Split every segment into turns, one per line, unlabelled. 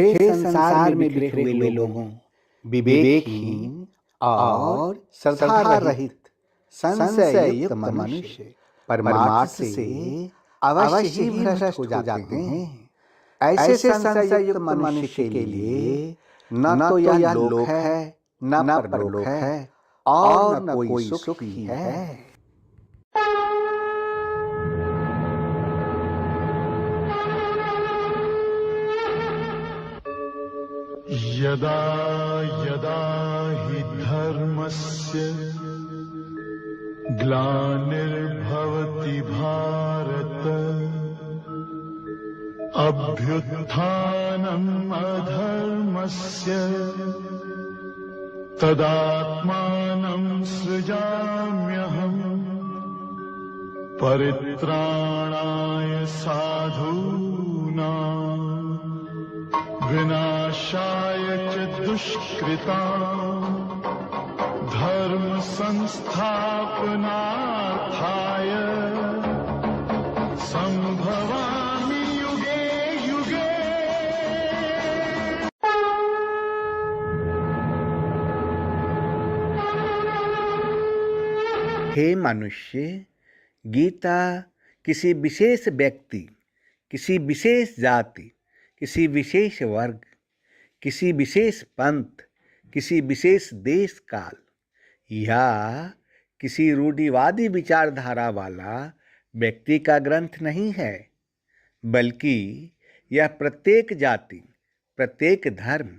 हे संसार में बिखरे हुए लोगों, विवेकहीन और श्रद्धा रहित संशय युक्त मनुष्य परमार्थ से अवश्य ही भ्रष्ट हो जाते हैं। ऐसे संशय युक्त मनुष्य के लिए न तो यह लोक है, न परलोक है और न कोई सुख ही है।
यदा यदा हि धर्मस्य ग्लानिर्भवति भारत अभ्युत्थानम् अधर्मस्य तदात्मानं सृजाम्यहम् परित्राणाय साधूनां विनाशाय च दुष्कृताम् धर्म संस्थापनार्थाय संभवामि युगे युगे।
हे मनुष्य, गीता किसी विशेष व्यक्ति, किसी विशेष जाति, किसी विशेष वर्ग, किसी विशेष पंथ, किसी विशेष देश काल या किसी रूढ़िवादी विचारधारा वाला व्यक्ति का ग्रंथ नहीं है, बल्कि यह प्रत्येक जाति, प्रत्येक धर्म,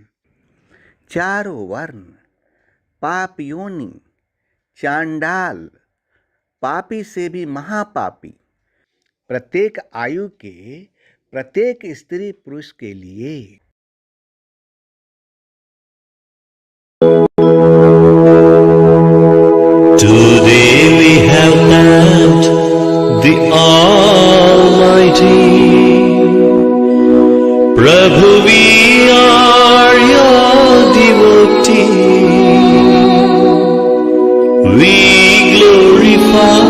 चारों वर्ण, पाप योनि, चांडाल, पापी से भी महापापी, प्रत्येक आयु के प्रत्येक स्त्री पुरुष के लिए।
Today we have thanked the Almighty. Prabhu, we are your devotee. We glorify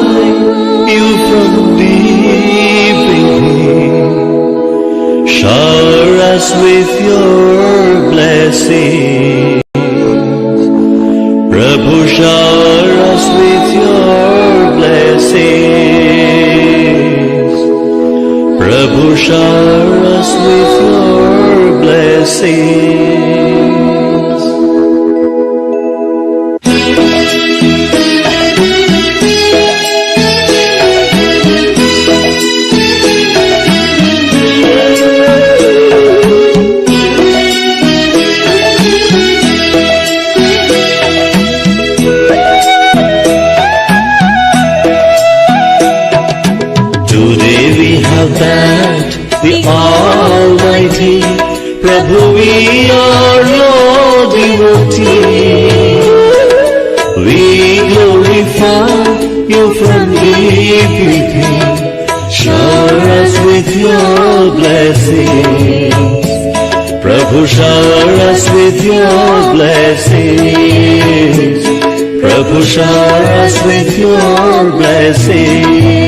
you from deep within. Shower us with your blessings. Prabhu, shower us with your blessings. Prabhu, shower us with your blessings. Thanked the Almighty. Prabhu, we are your devotee. We glorify you from deep within. Shower us with your blessings. Prabhu, shower us with your blessings. Prabhu, shower us with your blessings.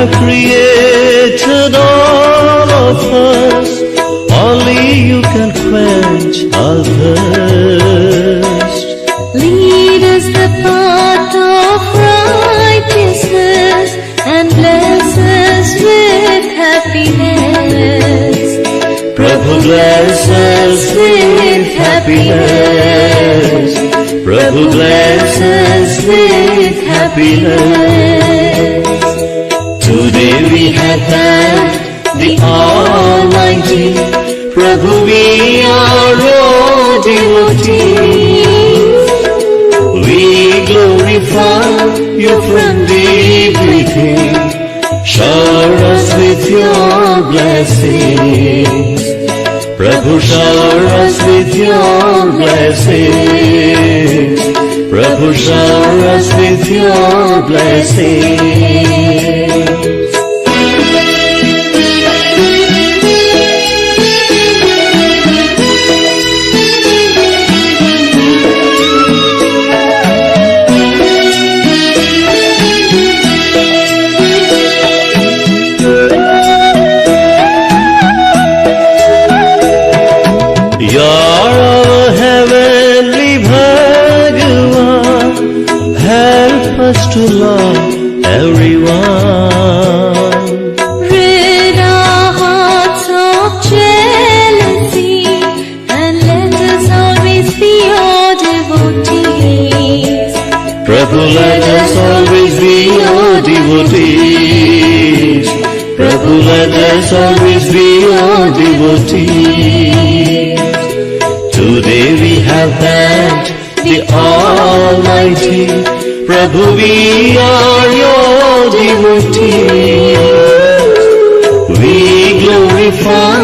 Created all of us, only you can quench our thirst.
Lead us the path of righteousness and bless us with happiness.
Prabhu, bless us with happiness. Prabhu, bless us with happiness. Today we have thanked the Almighty. Prabhu, we are your devotees. We glorify you from deep within. Shower us with your blessings. Prabhu, shower us with your blessings. Prabhu shower us with your blessings. You're our heavenly Bhagavan, help us to love everyone.
Rid our hearts of jealousy and let us always be your devotees.
Prabhu, let us always be your devotees. Prabhu, let us always be your devotees. Today we have thanked the Almighty. Prabhu, we are your devotees. We glorify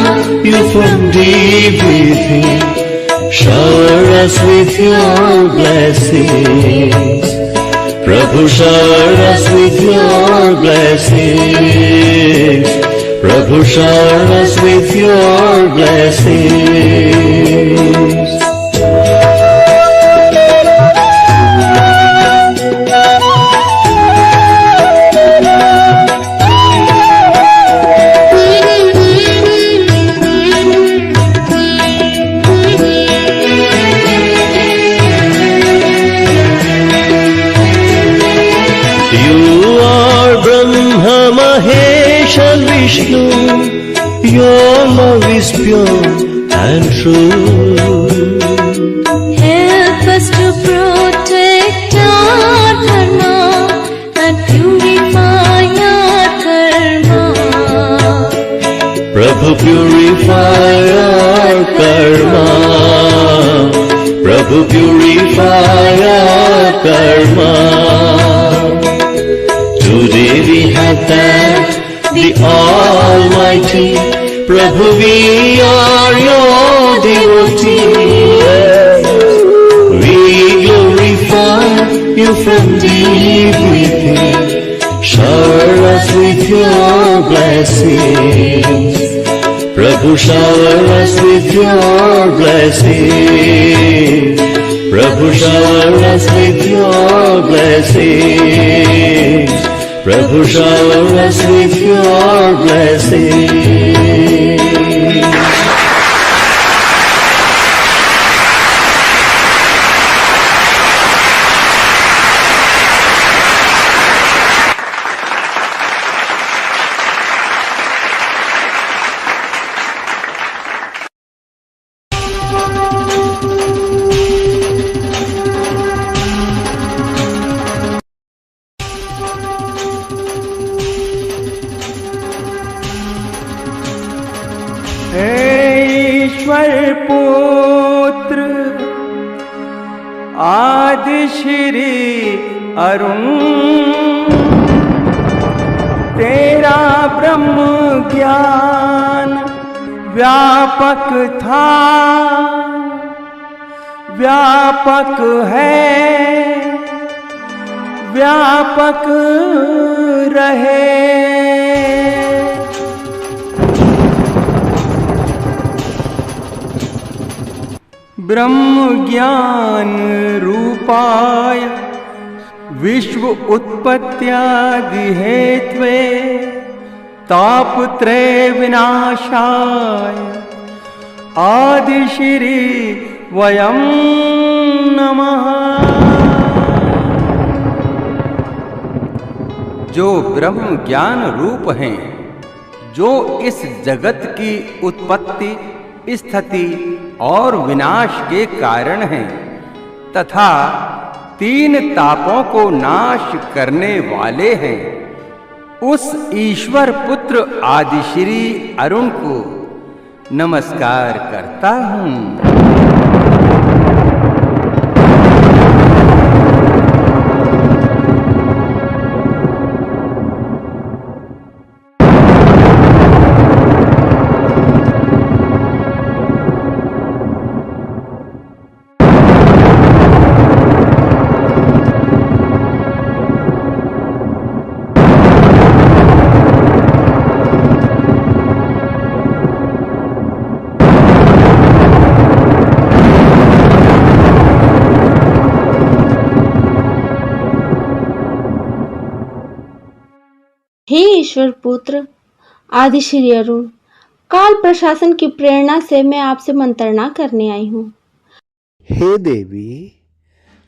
you from deep within. Shower us with your blessings. Prabhu, shower us with your blessings. Prabhu, shower us with your blessings. Mahesh and Vishnu, your love is pure and true.
Help us to protect our dharma and purify our karma.
Prabhu, purify our karma. Prabhu, purify our karma. Today we have thanked the Almighty. Prabhu, we are your devotees. We glorify you from deep within. Shower us with your blessings. Prabhu, shower us with your blessings. Prabhu, shower us with your blessings. Prabhu, shower us with your blessings.
ईश्वर पुत्र आदि श्री अरुण, तेरा ब्रह्म ज्ञान व्यापक था, व्यापक है, व्यापक रहे। ब्रह्म ज्ञान रूपाय विश्व उत्पत्त्यादि हेत्वे तापत्रय विनाशाय आदि श्री वयं नमः। जो ब्रह्म ज्ञान रूप हैं, जो इस जगत की उत्पत्ति, स्थिति और विनाश के कारण हैं तथा तीन तापों को नाश करने वाले हैं, उस ईश्वर पुत्र आदिश्री अरुण को नमस्कार करता हूँ।
ईश्वर पुत्र आदि श्री अरुण, काल प्रशासन की प्रेरणा से मैं आपसे मंत्रणा करने आई हूँ।
हे देवी,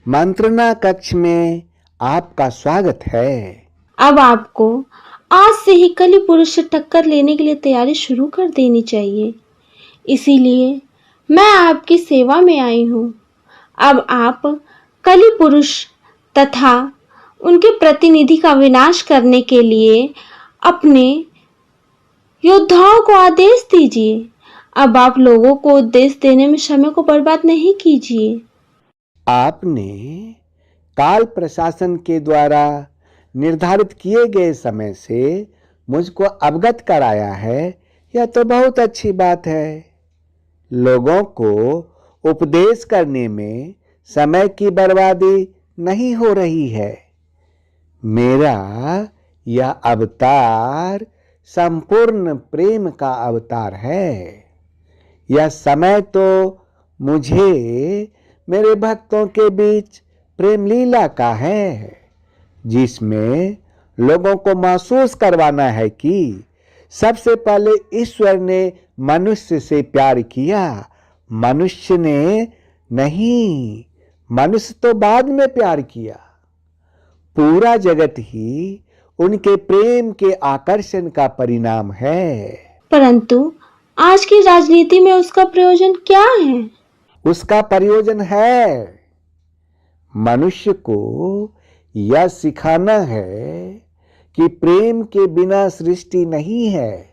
मंत्रणा कक्ष में आपका स्वागत है।
अब आपको आज से ही कली पुरुष से टक्कर लेने के लिए तैयारी शुरू कर देनी चाहिए। इसीलिए मैं आपकी सेवा में आई हूँ। अब आप कली पुरुष तथा उनके प्रतिनिधि का विनाश करने के लिए अपने योद्धाओं को आदेश दीजिए। अब आप लोगों को उपदेश देने में समय को बर्बाद नहीं कीजिए।
आपने काल प्रशासन के द्वारा निर्धारित किए गए समय से मुझको अवगत कराया है, यह तो बहुत अच्छी बात है। लोगों को उपदेश करने में समय की बर्बादी नहीं हो रही है। मेरा यह अवतार संपूर्ण प्रेम का अवतार है। यह समय तो मुझे मेरे भक्तों के बीच प्रेम लीला का है, जिसमें लोगों को महसूस करवाना है कि सबसे पहले ईश्वर ने मनुष्य से प्यार किया, मनुष्य ने नहीं, मनुष्य तो बाद में प्यार किया। पूरा जगत ही उनके प्रेम के आकर्षण का परिणाम है।
परंतु आज की राजनीति में उसका प्रयोजन क्या है?
उसका प्रयोजन है मनुष्य को यह सिखाना है कि प्रेम के बिना सृष्टि नहीं है,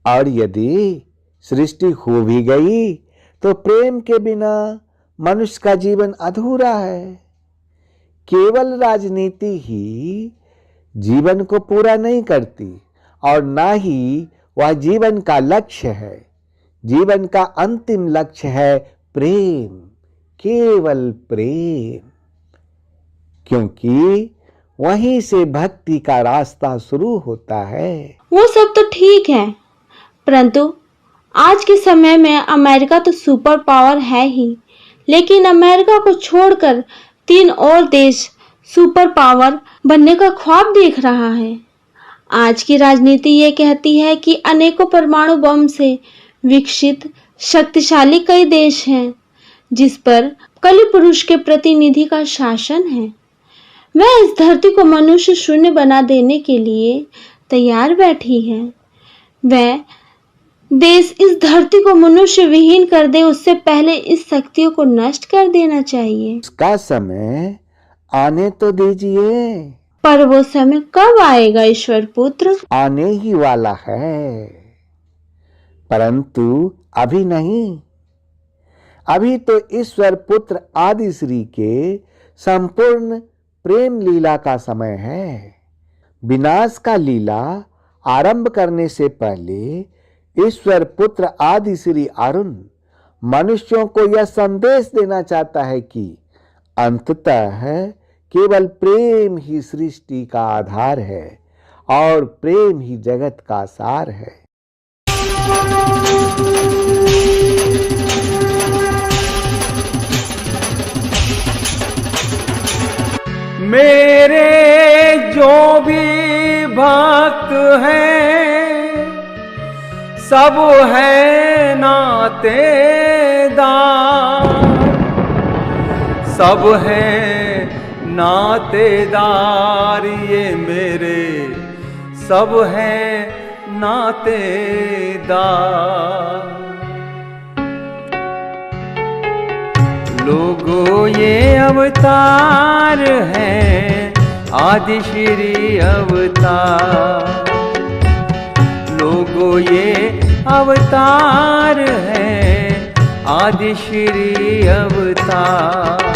और यदि सृष्टि हो भी गई तो प्रेम के बिना मनुष्य का जीवन अधूरा है। केवल राजनीति ही जीवन को पूरा नहीं करती, और ना ही वह जीवन का लक्ष्य है। जीवन का अंतिम लक्ष्य है प्रेम, केवल प्रेम, क्योंकि वहीं से भक्ति का रास्ता शुरू होता है।
वो सब तो ठीक है, परंतु आज के समय में अमेरिका तो सुपर पावर है ही, लेकिन अमेरिका को छोड़कर 3 और देश सुपर पावर बनने का ख्वाब देख रहा है। आज की राजनीति ये कहती है कि अनेकों परमाणु बम से विकसित शक्तिशाली कई देश हैं, जिस पर कली पुरुष के प्रतिनिधि का शासन है। वह इस धरती को मनुष्य शून्य बना देने के लिए तैयार बैठी है। वह देश इस धरती को मनुष्य विहीन कर दे, उससे पहले इस शक्तियों को नष्ट कर देना चाहिए।
उसका समय आने तो दीजिए।
पर वो समय कब आएगा ईश्वर पुत्र?
आने ही वाला है, परंतु अभी नहीं। अभी तो ईश्वर पुत्र आदि श्री के संपूर्ण प्रेम लीला का समय है। विनाश का लीला आरंभ करने से पहले ईश्वर पुत्र आदि श्री अरुण मनुष्यों को यह संदेश देना चाहता है कि अंततः केवल प्रेम ही सृष्टि का आधार है और प्रेम ही जगत का सार है।
मेरे जो भी भक्त हैं सब है नातेदार, सब है नातेदार, ये मेरे सब है नातेदार। लोगों ये अवतार हैं आदि श्री अवतार, लोगों ये अवतार हैं आदि श्री अवतार,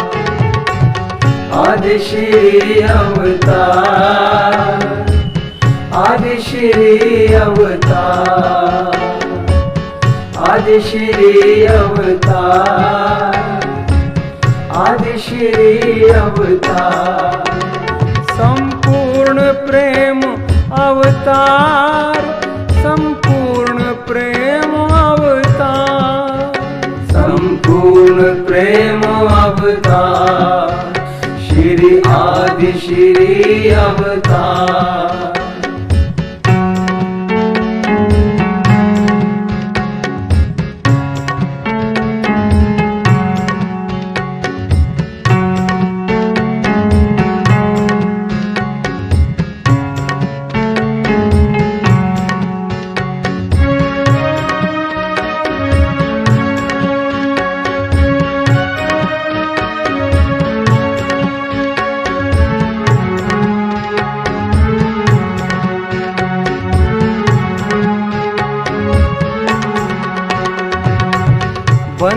आदि श्री अवतार, आदि श्री अवतार, आदि श्री अवतार, आदि श्री अवतार। संपूर्ण प्रेम अवतार, संपूर्ण प्रेम अवतार, संपूर्ण प्रेम अवतार, श्री आदि श्री अवतार,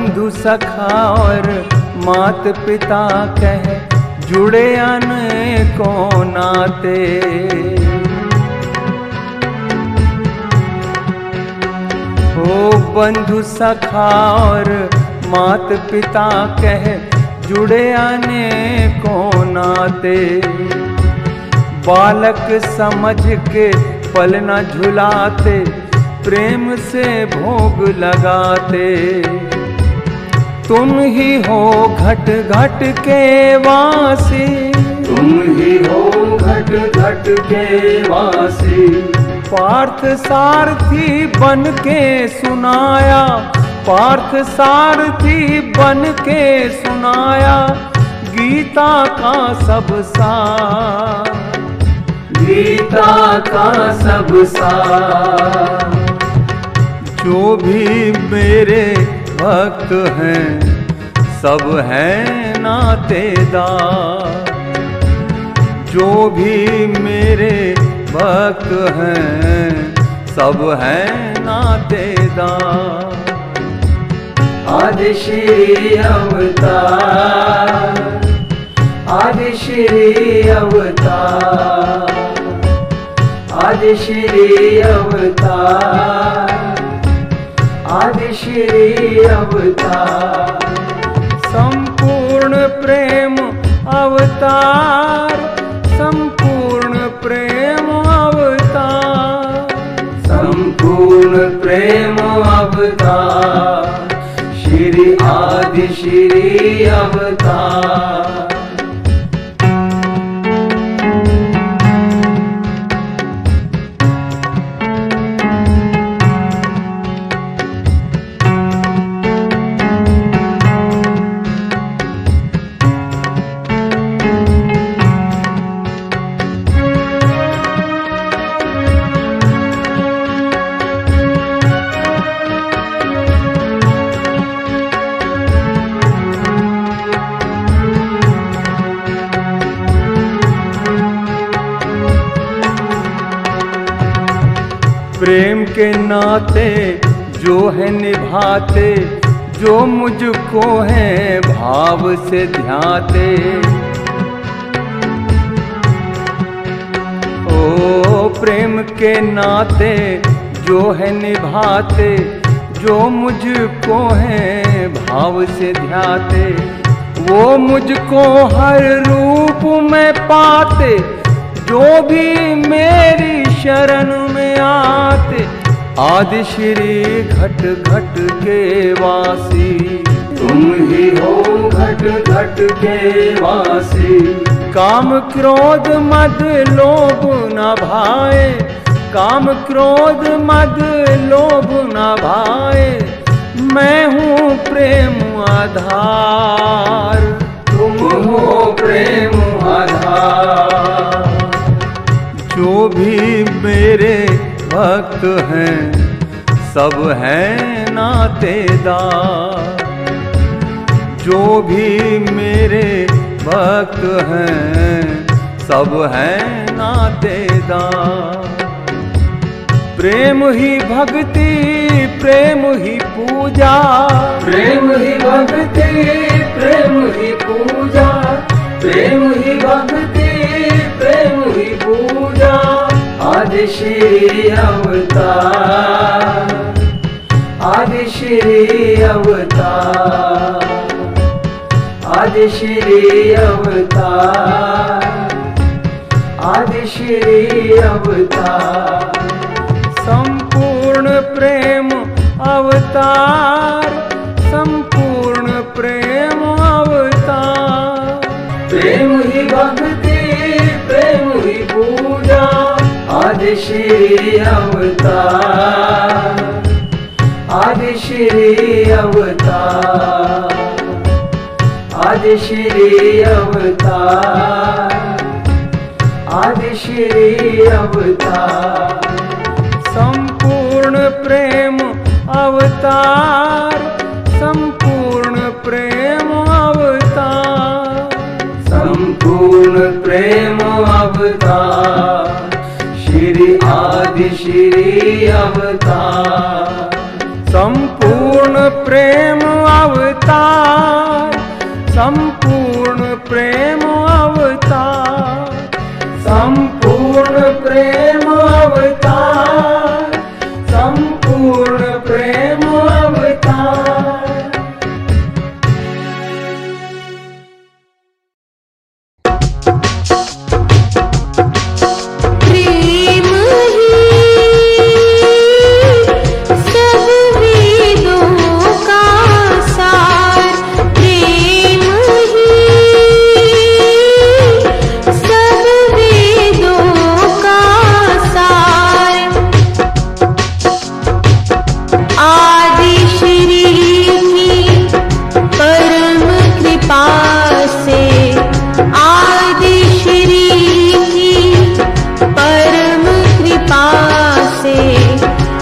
बंधु सखा और मात पिता कह जुड़े अनेकों नाते। ओ बंधु सखा और मात पिता कह जुड़े अनेकों नाते। बालक समझ के पल न झुलाते, प्रेम से भोग लगाते। तुम ही हो घट घट के वासी,
तुम ही हो घट घट के वासी।
पार्थ सारथी बन के सुनाया, पार्थ सारथी बन के सुनाया गीता का सब सार,
गीता का सब सार।
जो भी मेरे भक्त हैं सब हैं नातेदार, जो भी मेरे भक्त हैं सब हैं नातेदार।
आदि श्री अवतार, आदि श्री अवतार, आदि श्री अवतार, आदि श्री अवतार।
संपूर्ण प्रेम अवतार, संपूर्ण प्रेम अवतार,
संपूर्ण प्रेम अवतार। श्री आदि श्री अवतार।
प्रेम के नाते जो है निभाते, जो मुझको है भाव से ध्याते। ओ प्रेम के नाते जो है निभाते, जो मुझको है भाव से ध्याते। वो मुझको हर रूप में पाते, जो भी मेरी शरण में आते। आदि श्री घट घट के वासी,
तुम ही हो घट घट के वासी।
काम क्रोध मद लोभ न भाए, काम क्रोध मद लोभ न भाए। मैं हूँ प्रेम आधार,
तुम हो प्रेम आधार।
जो भी मेरे भक्त हैं सब हैं नातेदार, जो भी मेरे भक्त हैं सब हैं नातेदार। प्रेम ही भक्ति, प्रेम ही पूजा,
प्रेम ही भक्ति, प्रेम ही पूजा। प्रेम ही भक्ति, प्रेम ही पूजा। आदि श्री अवतार, आदि श्री अवतार, आदि श्री अवतार, आदि श्री अवतार।
संपूर्ण प्रेम अवतार, संपूर्ण प्रेम अवतार।
प्रेम ही भक्ति, प्रेम ही पूजा। आदि श्री अवतार, आदि श्री अवतार, आदि श्री अवतार, आदि श्री अवतार।
संपूर्ण प्रेम अवतार, संपूर्ण प्रेम अवतार,
संपूर्ण प्रेम अवतार। श्री आदि श्री अवतार।
संपूर्ण प्रेम अवतार,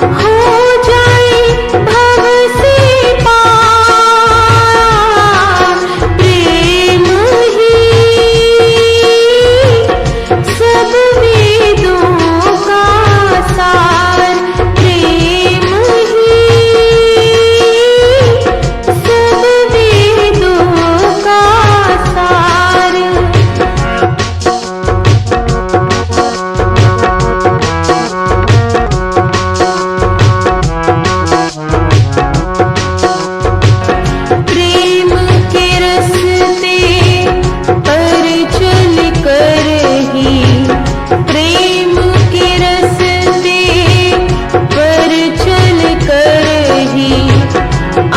हो जाए भव से पार। प्रेम ही सब वेदों का सार। प्रेम ही सब वेदों का सार। प्रेम के रस्ते पर चल कर ही, प्रेम के रस्ते पर चल कर ही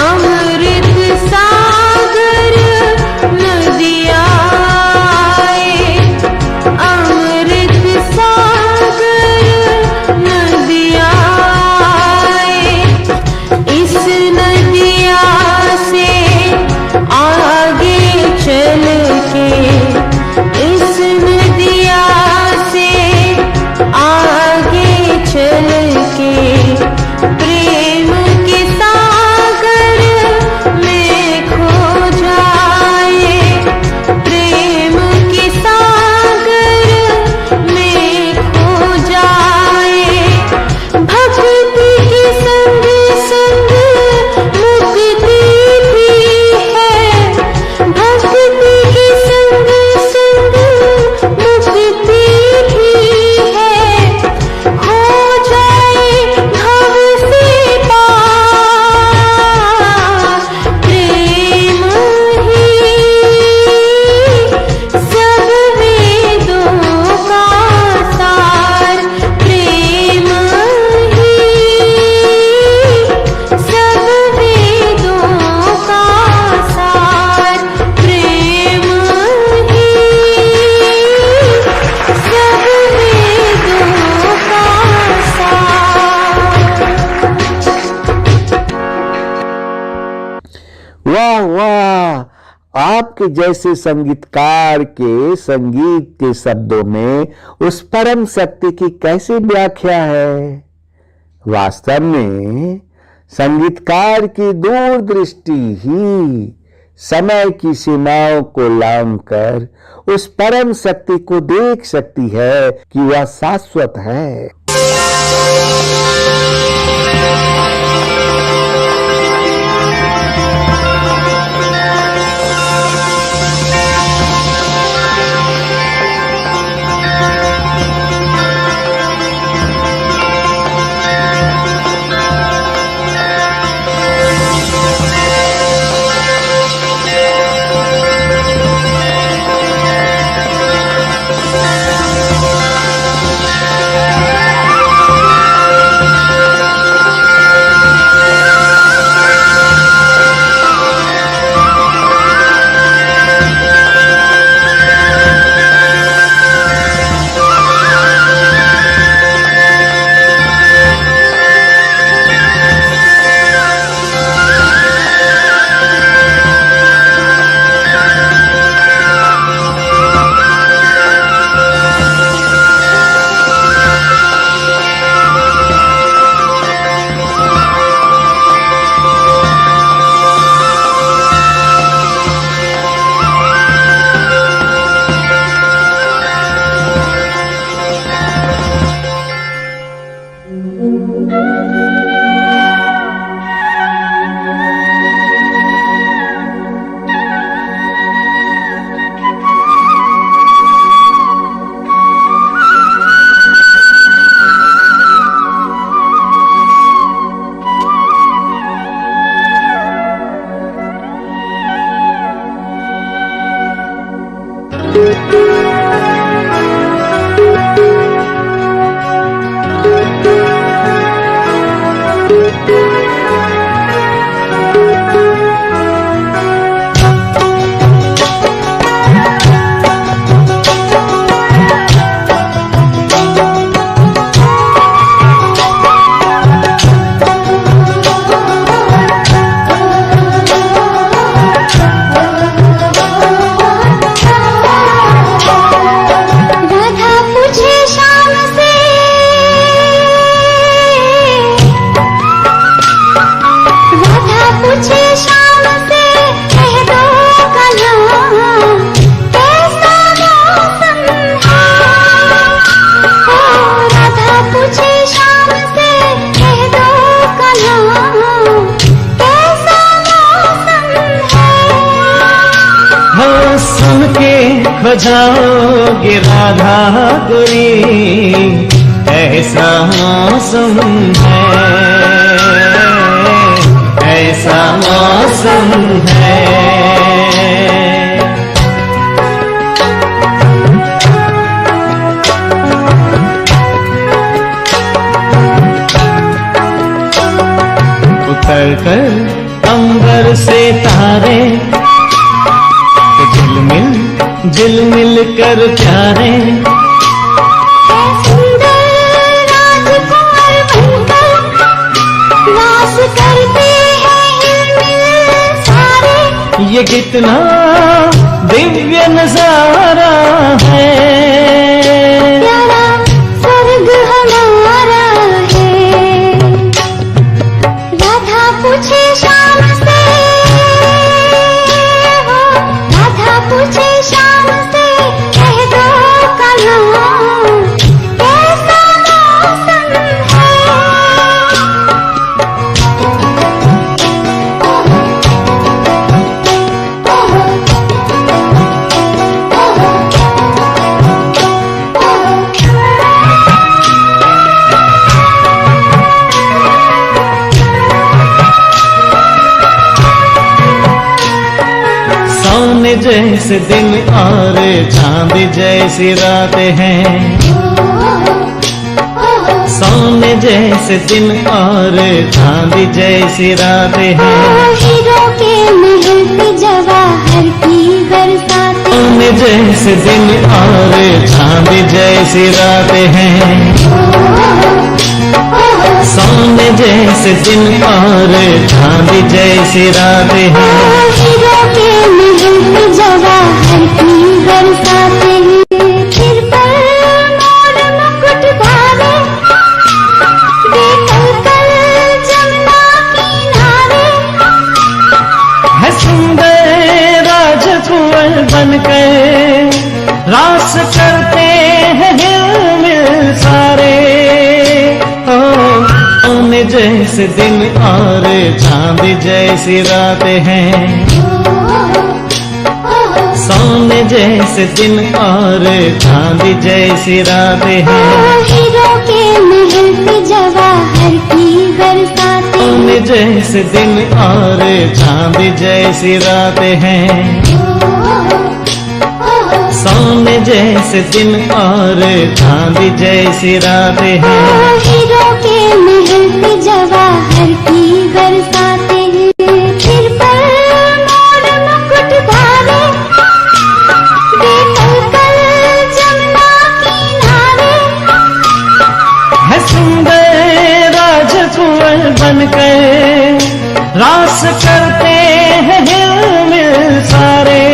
अमृत सागर नदियाँ आए। अमृत सागर नदियाँ आए। इस नदिया से आगे चल के, इस नदिया से आगे चल के प्रेम के सागर में खो जाए। प्रेम के सागर में खो जाए। भक्ति के संग संग मुक्ति भी है। भक्ति के संग संग मुक्ति भी है। हो जाए भव से पार। प्रेम ही सब वेदों का सार। प्रेम ही सब वेदों का सार। प्रेम ही सब वेदों का सार।
वाह वाह, आपके जैसे संगीतकार के संगीत के शब्दों में उस परम शक्ति की कैसी व्याख्या है। वास्तव में संगीतकार की दूरदृष्टि ही समय की सीमाओं को लांघकर उस परम शक्ति को देख सकती है कि वह शाश्वत है।
खो जाओगे राधा गोरी, ऐसा मौसम है, ऐसा मौसम है। उतर कर अंबर से तारे, झिलमिल झिलमिल कर प्यारे, ये कितना दिव्य नजारा है,
प्यारा स्वर्ग हमारा है। राधा पूछे शाम से, हो राधा पूछे शाम से, कह दो कन्हा कैसा मौसम है।
सोने जैसे दिन और चांद जैसी रात हैं, सोने जैसे दिन और चांद जैसी रात हैं,
हीरो के महल पे जवाहर की बरसात,
सोने जैसे दिन और चांद जैसी रात हैं, सोने जैसे दिन और चांद जैसी रात हैं,
हीरो के महल पे जवाहर की बरसात, सिर पर मोर मुकुट भावे, देखल कल जमुना किनारे,
है सुंदर राजकुंवर बनकर रास करते हैं हिलमिल सारे। सोने जैसे दिन और चांद जैसी रात हैं, सोने जैसे दिन और चांद जैसी रात हैं,
हीरो के महल पे जवाहर की बरसात,
सोने जैसे दिन और चांद जैसी रात हैं, सोने जैसे दिन और चांद जैसी रात हैं,
हीरो के महल पे जवाहर की बरसात, सिर पर मोर मुकुट भावे, देखल कल जमुना किनारे,
है सुंदर राजकुंवर बनकर रास करते हैं हिलमिल सारे।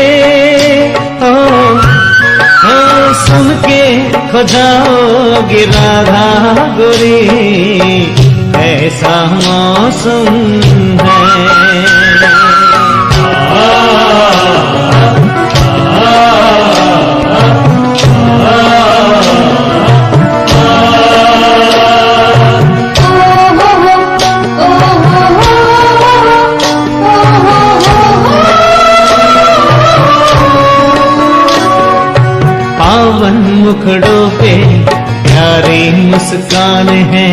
सुन के खो जाओगे राधा गोरी, ऐसा मौसम है। पावन मुखड़ों पे प्यारी मुस्कान है,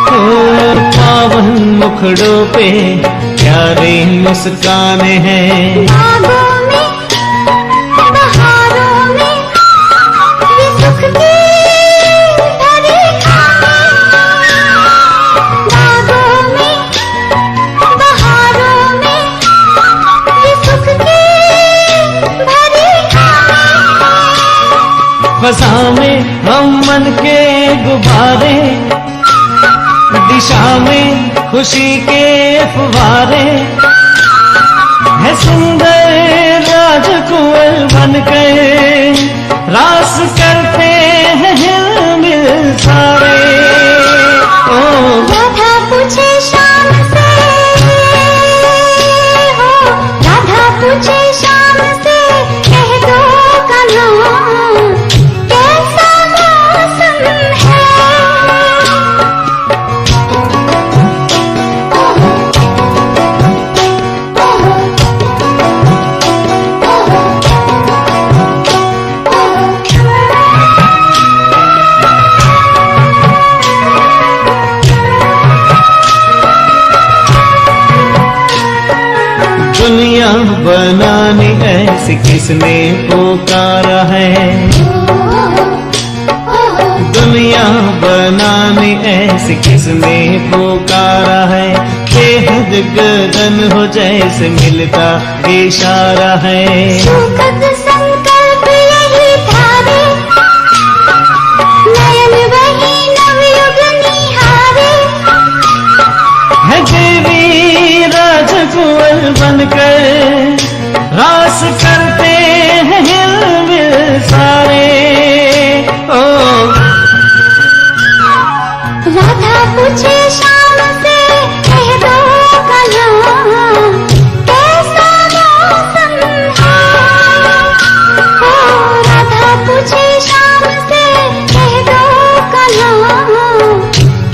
ओ पावन मुखड़ों पे प्यारी मुस्कान है,
बागों में बहारों में ये सुख की भरी खाने, बागों में बहारों में ये सुख की भरी खाने,
फसा में हम मन के गुब्बारे, दिशा में खुशी के फुवारे, है सुंदर राजकुंवर बनकर रास करते हैं हिलमिल सारे। ओ
राधा पूछे शाम से, हो राधा पूछे शाम से, कह दो कन्हा कैसा मौसम है।
ऐसे किसने पुकारा है, दुनिया बनाने ऐसे किसने पुकारा है, बेहद गगन हो जैसे मिलता इशारा है।
सुखद संकल्प यही धारे, नयन वही नवयुग निहारे।
है देवी राजकुंवर बनकर रास करते हैं हिलमिल सारे। ओ
राधा पूछे शाम से, कह दो कन्हा कैसा मौसम है। ओ राधा पूछे शाम से, कह दो कन्हा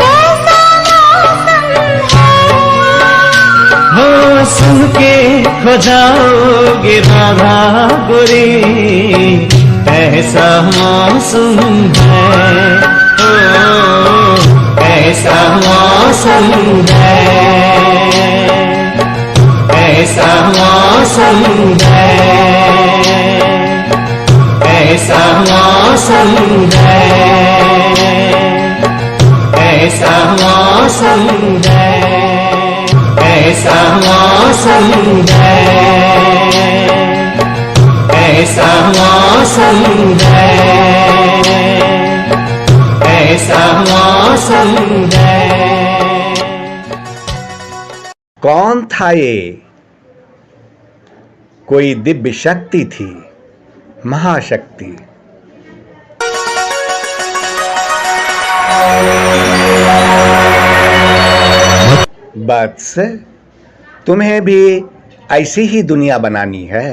कैसा मौसम है।
हो सुन के खो जाओगे राधा गोरी, ऐसा मौसम है। ओ ऐसा मौसम है, ऐसा मौसम है, ऐसा मौसम है, ऐसा मौसम है, ऐसा मौसम है, ऐसा मौसम है, ऐसा मौसम है।
कौन था ये? कोई दिव्य शक्ति थी, महाशक्ति। बस तुम्हें भी ऐसी ही दुनिया बनानी है।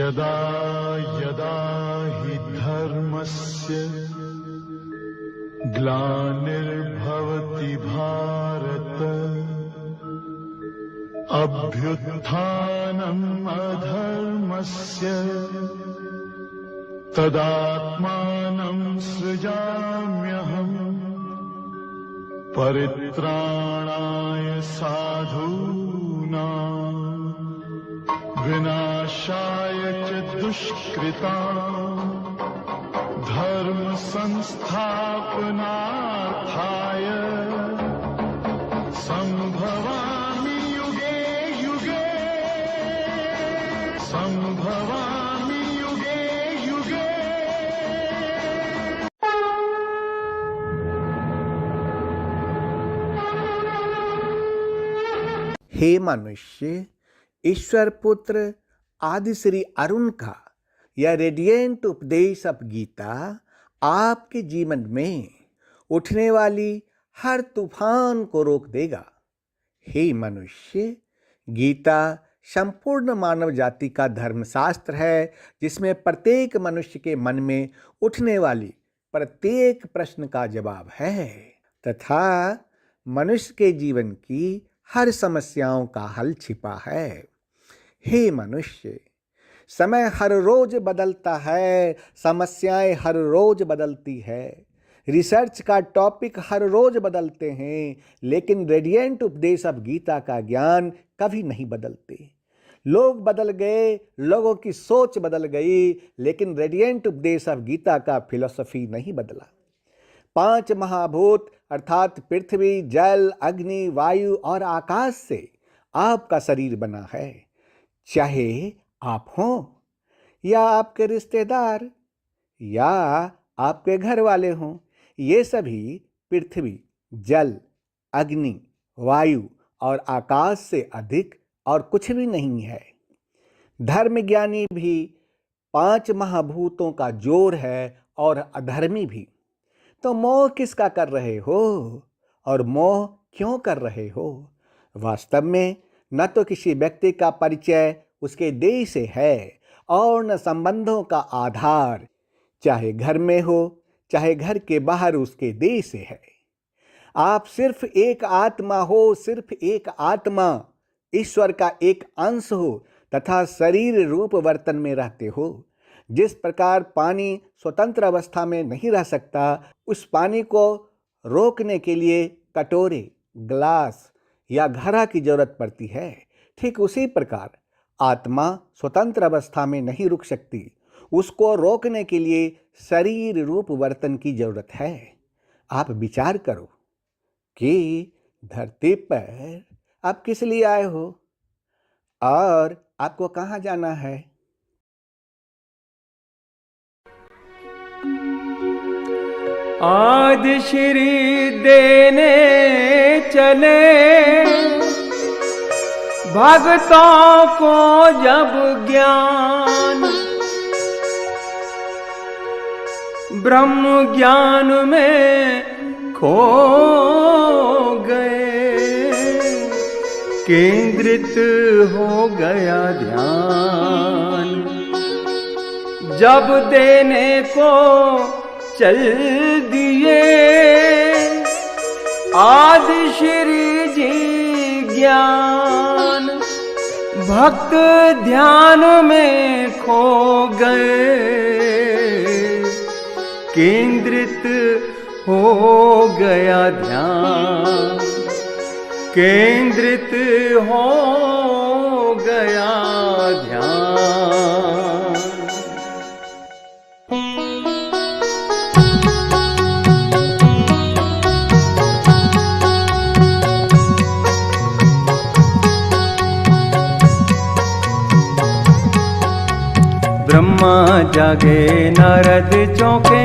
यदा यदा हि धर्मस्य ग्लानिर्भवति भारत अभ्युत्थानम् अधर्मस्य तदात्मानं सृजाम्यहम् परित्राणाय साधूनां विनाशाय च दुष्कृतां धर्म संस्थापनार्थाय संभवामि युगे युगे संभवामि युगे युगे।
हे मनुष्य, ईश्वर पुत्र आदि श्री अरुण का यह रेडिएंट उपदेश ऑफ गीता आपके जीवन में उठने वाली हर तूफान को रोक देगा। हे मनुष्य, गीता संपूर्ण मानव जाति का धर्मशास्त्र है, जिसमें प्रत्येक मनुष्य के मन में उठने वाली प्रत्येक प्रश्न का जवाब है तथा मनुष्य के जीवन की हर समस्याओं का हल छिपा है। हे मनुष्य, समय हर रोज बदलता है, समस्याएं हर रोज बदलती है, रिसर्च का टॉपिक हर रोज बदलते हैं, लेकिन रेडिएंट उपदेश ऑफ गीता का ज्ञान कभी नहीं बदलते। लोग बदल गए, लोगों की सोच बदल गई, लेकिन रेडिएंट उपदेश ऑफ गीता का फिलॉसफी नहीं बदला। 5 महाभूत अर्थात पृथ्वी, जल, अग्नि, वायु और आकाश से आपका शरीर बना है। चाहे आप हों या आपके रिश्तेदार या आपके घर वाले हों, ये सभी पृथ्वी, जल, अग्नि, वायु और आकाश से अधिक और कुछ भी नहीं है। धर्मज्ञानी भी 5 महाभूतों का जोर है और अधर्मी भी। तो मोह किसका कर रहे हो और मोह क्यों कर रहे हो? वास्तव में न तो किसी व्यक्ति का परिचय उसके देह से है और न संबंधों का आधार, चाहे घर में हो चाहे घर के बाहर, उसके देह से है। आप सिर्फ एक आत्मा हो, सिर्फ एक आत्मा, ईश्वर का एक अंश हो तथा शरीर रूप वर्तन में रहते हो। जिस प्रकार पानी स्वतंत्र अवस्था में नहीं रह सकता, उस पानी को रोकने के लिए कटोरे, ग्लास या घड़ा की जरूरत पड़ती है। ठीक उसी प्रकार आत्मा स्वतंत्र अवस्था में नहीं रुक सकती, उसको रोकने के लिए शरीर रूप वर्तन की जरूरत है। आप विचार करो कि धरती पर आप किस लिए आए हो और आपको कहाँ जाना है।
आदि श्री देने चले भक्तों को जब ज्ञान, ब्रह्म ज्ञान में खो गए, केंद्रित हो गया ध्यान। जब देने को चल दिए आदि श्री जी ज्ञान, भक्त ध्यान में खो गए, केंद्रित हो गया ध्यान, केंद्रित हो गया ध्यान। ब्रह्मा जागे नारद चौंके,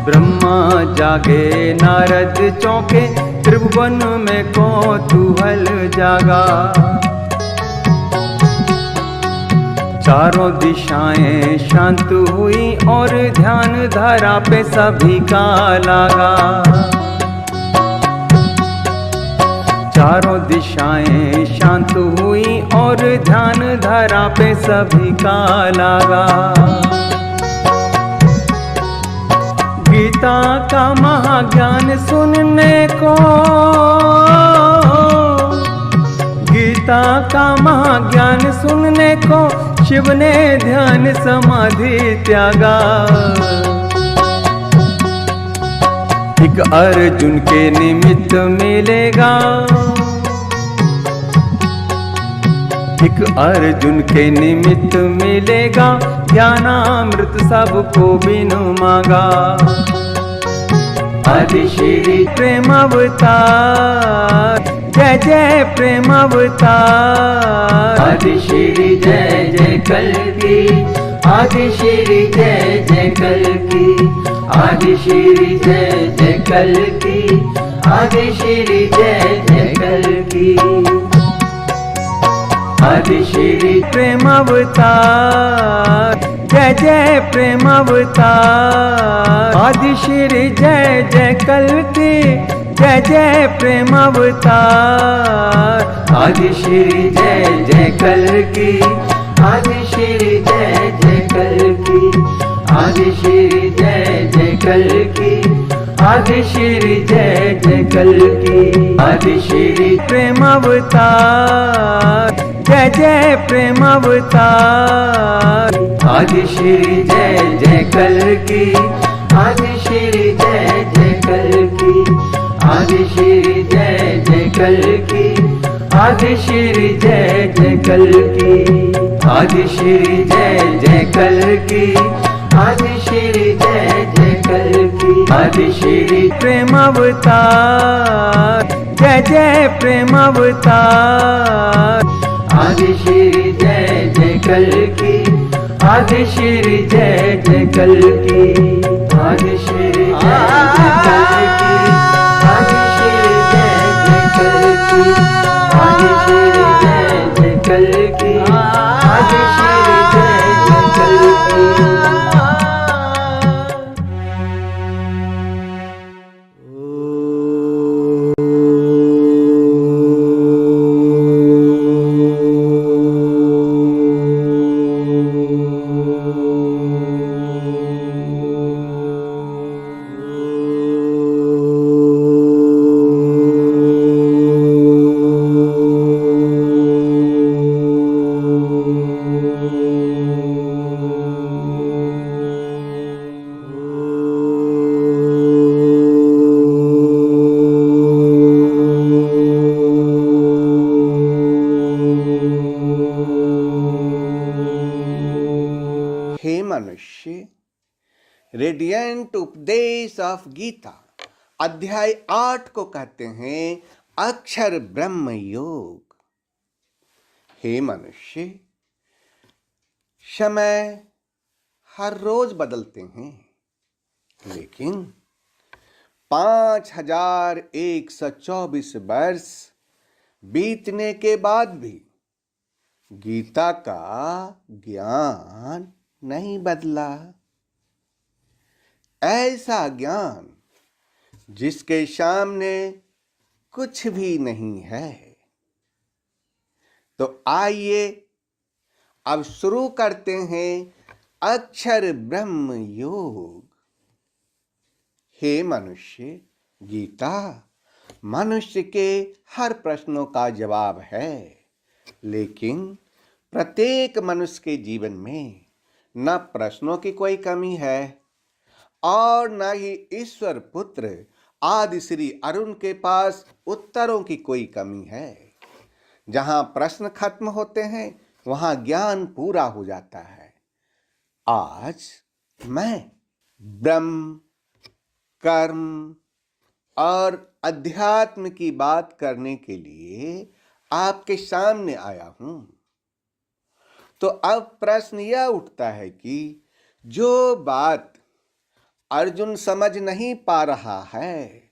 ब्रह्मा जागे नारद चौंके, त्रिभुवन में कौतूहल जागा। चारों दिशाएं शांत हुई और ध्यान धारा पे सभी का लागा। चारों दिशाएं शांत हुई और ध्यान धरा पे सभी का लगा। गीता का महाज्ञान सुनने को, गीता का महाज्ञान सुनने को शिव ने ध्यान समाधि त्यागा। एक अर्जुन के निमित्त मिलेगा, एक अर्जुन के निमित्त मिलेगा, ज्ञानामृत सबको बिनु मांगा। आदि श्री प्रेम अवतार, जय जय प्रेम अवतार। आदि श्री जय जय कल्कि, आदि श्री जय जय कल्कि, आदि श्री जय जय कल्कि, आदि श्री जय जय कल्कि। आदि श्री प्रेम अवतार, जय जय प्रेम अवतार। आदि श्री जय जय कल्कि, जय जय प्रेम अवतार। आदि श्री जय जय कल्कि, आदि श्री जय जय कल्कि, आदि श्री जय जय कल्कि, आदि श्री जय जय कल्कि। आदि श्री प्रेम अवतार, जय जय प्रेम अवतार। आदि श्री जय जय कल्कि, आदि श्री जय जय कल्कि, आदि श्री जय जय कल्कि, आदि श्री जय जय कल्कि। आदि श्री जय जय कल्कि, आदि श्री जय जय कल्कि। आदि श्री प्रेम अवतार, जय जय प्रेम अवतार। आदि श्री जय जय कल्कि, आदि श्री जय जय कल्कि। आदि श्री जय जय कल्कि, आदि श्री जय जय कल्कि, आदि श्री जय जय कल्कि, आदि श्री जय जय कल्कि।
रेडियंट उपदेश ऑफ गीता अध्याय 8 को कहते हैं अक्षर ब्रह्म योग। हे मनुष्य, समय हर रोज बदलते हैं, लेकिन 5124 वर्ष बीतने के बाद भी गीता का ज्ञान नहीं बदला। ऐसा ज्ञान जिसके सामने कुछ भी नहीं है। तो आइए अब शुरू करते हैं अक्षर ब्रह्म योग। हे मनुष्य, गीता मनुष्य के हर प्रश्नों का जवाब है, लेकिन प्रत्येक मनुष्य के जीवन में न प्रश्नों की कोई कमी है और न ही ईश्वर पुत्र आदि श्री अरुण के पास उत्तरों की कोई कमी है। जहां प्रश्न खत्म होते हैं वहां ज्ञान पूरा हो जाता है। आज मैं ब्रह्म, कर्म और अध्यात्म की बात करने के लिए आपके सामने आया हूं। तो अब प्रश्न यह उठता है कि जो बात अर्जुन समझ नहीं पा रहा है,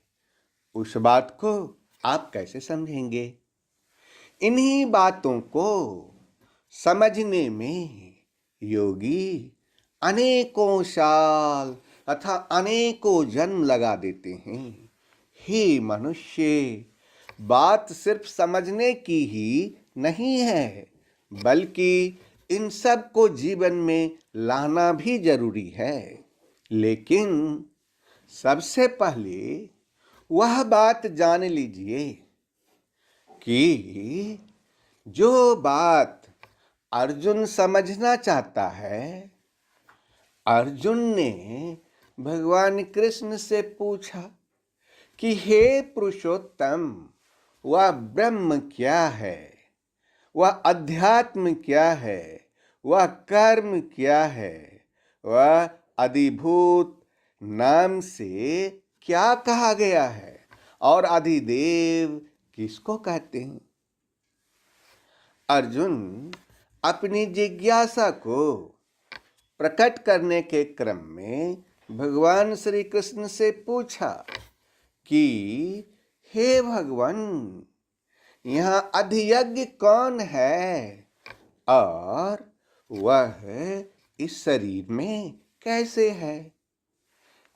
उस बात को आप कैसे समझेंगे? इन्हीं बातों को समझने में योगी अनेकों साल तथा अनेकों जन्म लगा देते हैं। हे मनुष्य, बात सिर्फ समझने की ही नहीं है, बल्कि इन सब को जीवन में लाना भी जरूरी है। लेकिन सबसे पहले वह बात जान लीजिए कि जो बात अर्जुन समझना चाहता है, अर्जुन ने भगवान कृष्ण से पूछा कि हे पुरुषोत्तम, वह ब्रह्म क्या है, वह अध्यात्म क्या है, वह कर्म क्या है, वह अधिभूत नाम से क्या कहा गया है और अधिदेव किसको कहते हैं। अर्जुन अपनी जिज्ञासा को प्रकट करने के क्रम में भगवान श्री कृष्ण से पूछा कि हे भगवान, यहाँ अधियज्ञ कौन है और वह इस शरीर में कैसे है,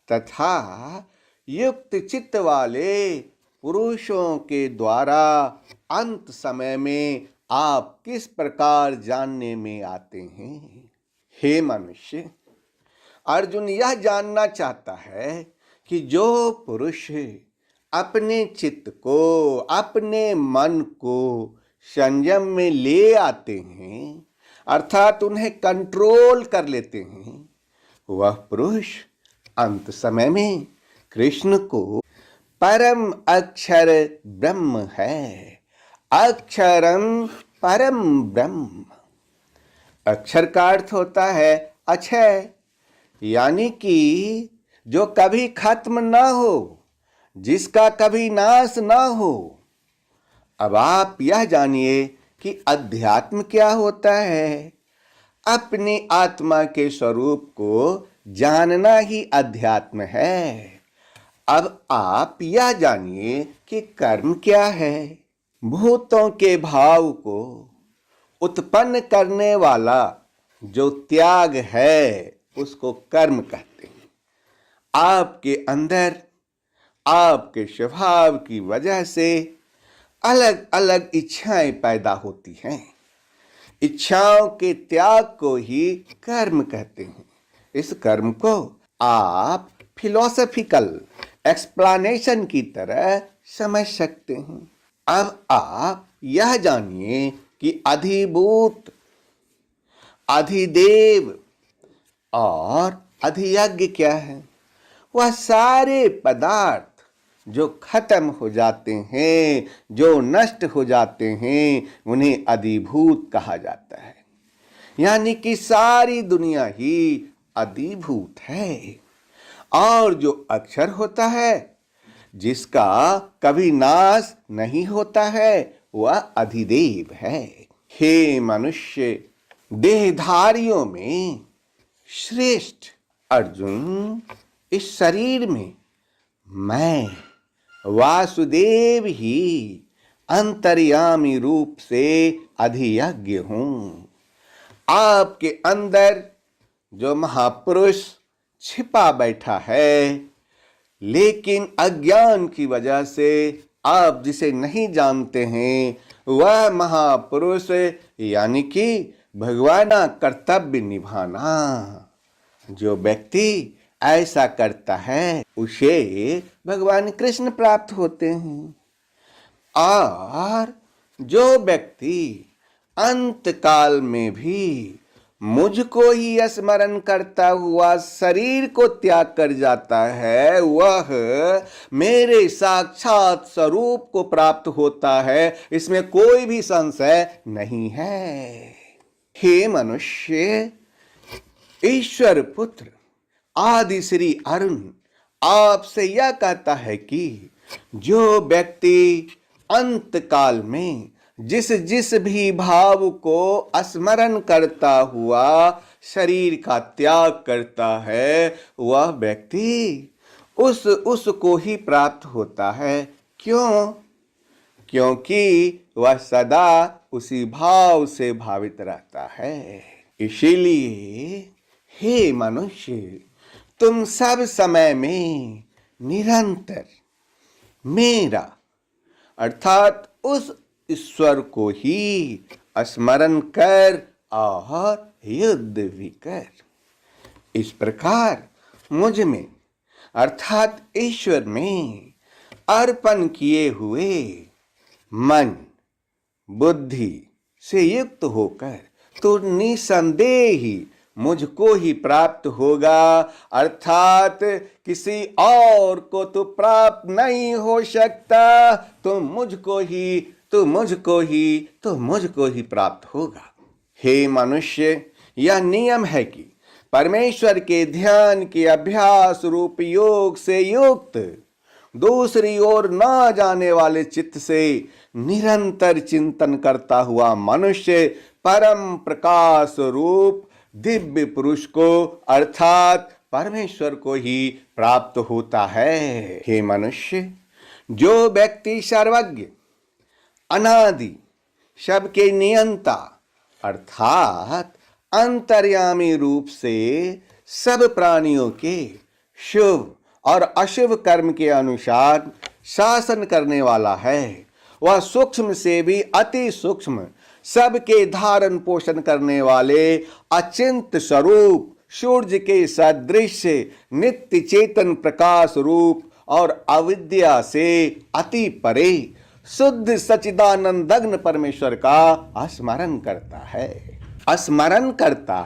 तथा युक्त चित्त वाले पुरुषों के द्वारा अंत समय में आप किस प्रकार जानने में आते हैं। हे मनुष्य, अर्जुन यह जानना चाहता है कि जो पुरुष अपने चित्त को, अपने मन को संयम में ले आते हैं, अर्थात उन्हें कंट्रोल कर लेते हैं, वह पुरुष अंत समय में कृष्ण को परम अक्षर ब्रह्म है। अक्षरम परम ब्रह्म। अक्षर का अर्थ होता है अक्षय, यानी कि जो कभी खत्म ना हो, जिसका कभी नाश ना हो। अब आप यह जानिए कि अध्यात्म क्या होता है। अपनी आत्मा के स्वरूप को जानना ही अध्यात्म है। अब आप यह जानिए कि कर्म क्या है। भूतों के भाव को उत्पन्न करने वाला जो त्याग है उसको कर्म कहते हैं। आपके अंदर आपके स्वभाव की वजह से अलग अलग इच्छाएं पैदा होती हैं। इच्छाओं के त्याग को ही कर्म कहते हैं। इस कर्म को आप फिलोसॉफिकल एक्सप्लेनेशन की तरह समझ सकते हैं। अब आप यह जानिए कि अधिभूत, अधिदेव और अधियज्ञ क्या है। वह सारे पदार्थ जो खत्म हो जाते हैं, जो नष्ट हो जाते हैं, उन्हें अधिभूत कहा जाता है। यानी कि सारी दुनिया ही अधिभूत है। और जो अक्षर होता है, जिसका कभी नाश नहीं होता है, वह अधिदेव है। हे मनुष्य, देहधारियों में श्रेष्ठ अर्जुन, इस शरीर में मैं वासुदेव ही अंतर्यामी रूप से अधियज्ञ हूं। आपके अंदर जो महापुरुष छिपा बैठा है, लेकिन अज्ञान की वजह से आप जिसे नहीं जानते हैं, वह महापुरुष यानी कि भगवान का कर्तव्य निभाना। जो व्यक्ति ऐसा करता है उसे भगवान कृष्ण प्राप्त होते हैं। और जो व्यक्ति अंत काल में भी मुझको ही स्मरण करता हुआ शरीर को त्याग कर जाता है, वह मेरे साक्षात स्वरूप को प्राप्त होता है। इसमें कोई भी संशय नहीं है। हे मनुष्य, ईश्वर पुत्र आदि श्री अरुण आपसे यह कहता है कि जो व्यक्ति अंत काल में जिस जिस भी भाव को स्मरण करता हुआ शरीर का त्याग करता है, वह व्यक्ति उसको ही प्राप्त होता है। क्यों? क्योंकि वह सदा उसी भाव से भावित रहता है। इसीलिए हे मनुष्य, तुम सब समय में निरंतर मेरा अर्थात उस ईश्वर को ही स्मरण कर और युद्ध भी कर। इस प्रकार मुझ में अर्थात ईश्वर में अर्पण किए हुए मन बुद्धि से युक्त होकर तो निसंदेह ही मुझको ही प्राप्त होगा, अर्थात किसी और को तो प्राप्त नहीं हो सकता, तो मुझको ही प्राप्त होगा। हे मनुष्य, यह नियम है कि परमेश्वर के ध्यान के अभ्यास रूप योग से युक्त दूसरी ओर न जाने वाले चित्त से निरंतर चिंतन करता हुआ मनुष्य परम प्रकाश रूप दिव्य पुरुष को अर्थात परमेश्वर को ही प्राप्त होता है। हे मनुष्य, जो व्यक्ति सर्वज्ञ अनादि सबके नियंता अर्थात अंतर्यामी रूप से सब प्राणियों के शुभ और अशुभ कर्म के अनुसार शासन करने वाला है, वह सूक्ष्म से भी अति सूक्ष्म सबके धारण पोषण करने वाले अचिंत स्वरूप सूर्य के सदृश नित्य चेतन प्रकाश रूप और अविद्या से अति परे शुद्ध सच्चिदानंदघ्न परमेश्वर का स्मरण करता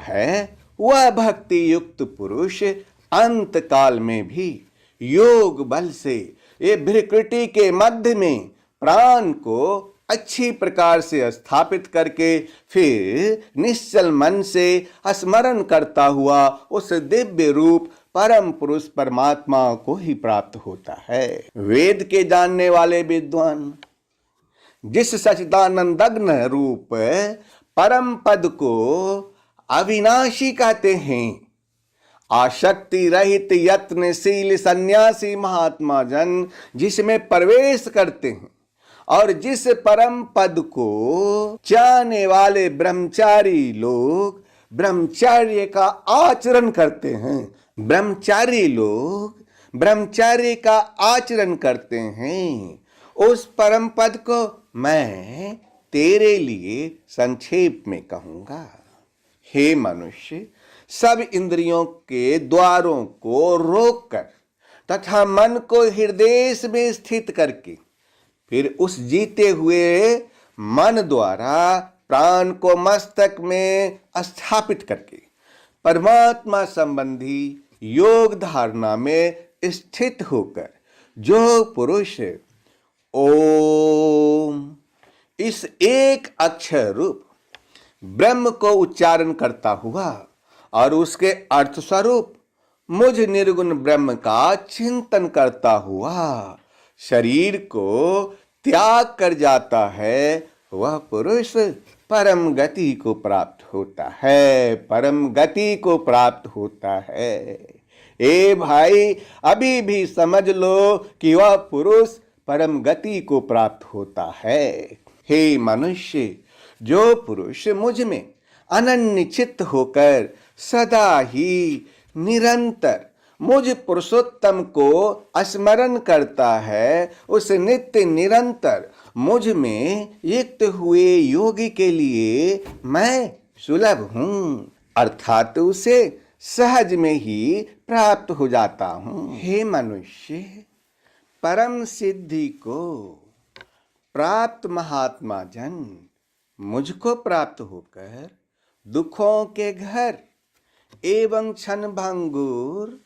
है। वह भक्ति युक्त पुरुष अंत काल में भी योग बल से ये भ्रिकुटी के मध्य में प्राण को अच्छी प्रकार से स्थापित करके फिर निश्चल मन से स्मरण करता हुआ उस दिव्य रूप परम पुरुष परमात्मा को ही प्राप्त होता है। वेद के जानने वाले विद्वान जिस सच्चिदानंदघ्न रूप परम पद को अविनाशी कहते हैं, आसक्ति रहित यत्नशील सन्यासी महात्मा जन जिसमें प्रवेश करते हैं और जिस परम पद को चाहने वाले ब्रह्मचारी लोग ब्रह्मचर्य का आचरण करते हैं, ब्रह्मचारी लोग ब्रह्मचर्य का आचरण करते हैं, उस परम पद को मैं तेरे लिए संक्षेप में कहूंगा। हे मनुष्य, सब इंद्रियों के द्वारों को रोककर तथा मन को हृदय में स्थित करके फिर उस जीते हुए मन द्वारा प्राण को मस्तक में स्थापित करके परमात्मा संबंधी योग धारणा में स्थित होकर जो पुरुष ओम इस एक अक्षर रूप ब्रह्म को उच्चारण करता हुआ और उसके अर्थ स्वरूप मुझ निर्गुण ब्रह्म का चिंतन करता हुआ शरीर को त्याग कर जाता है, वह पुरुष परम गति को प्राप्त होता है, परम गति को प्राप्त होता है। ए भाई, अभी भी समझ लो कि वह पुरुष परम गति को प्राप्त होता है। हे मनुष्य, जो पुरुष मुझ में अनन्य चित्त होकर सदा ही निरंतर मुझ पुरुषोत्तम को स्मरण करता है, उस नित्य निरंतर मुझ में युक्त हुए योगी के लिए मैं सुलभ हूँ, अर्थात उसे सहज में ही प्राप्त हो जाता हूँ। हे मनुष्य, परम सिद्धि को प्राप्त महात्मा जन मुझको प्राप्त होकर दुखों के घर एवं क्षण भंगुर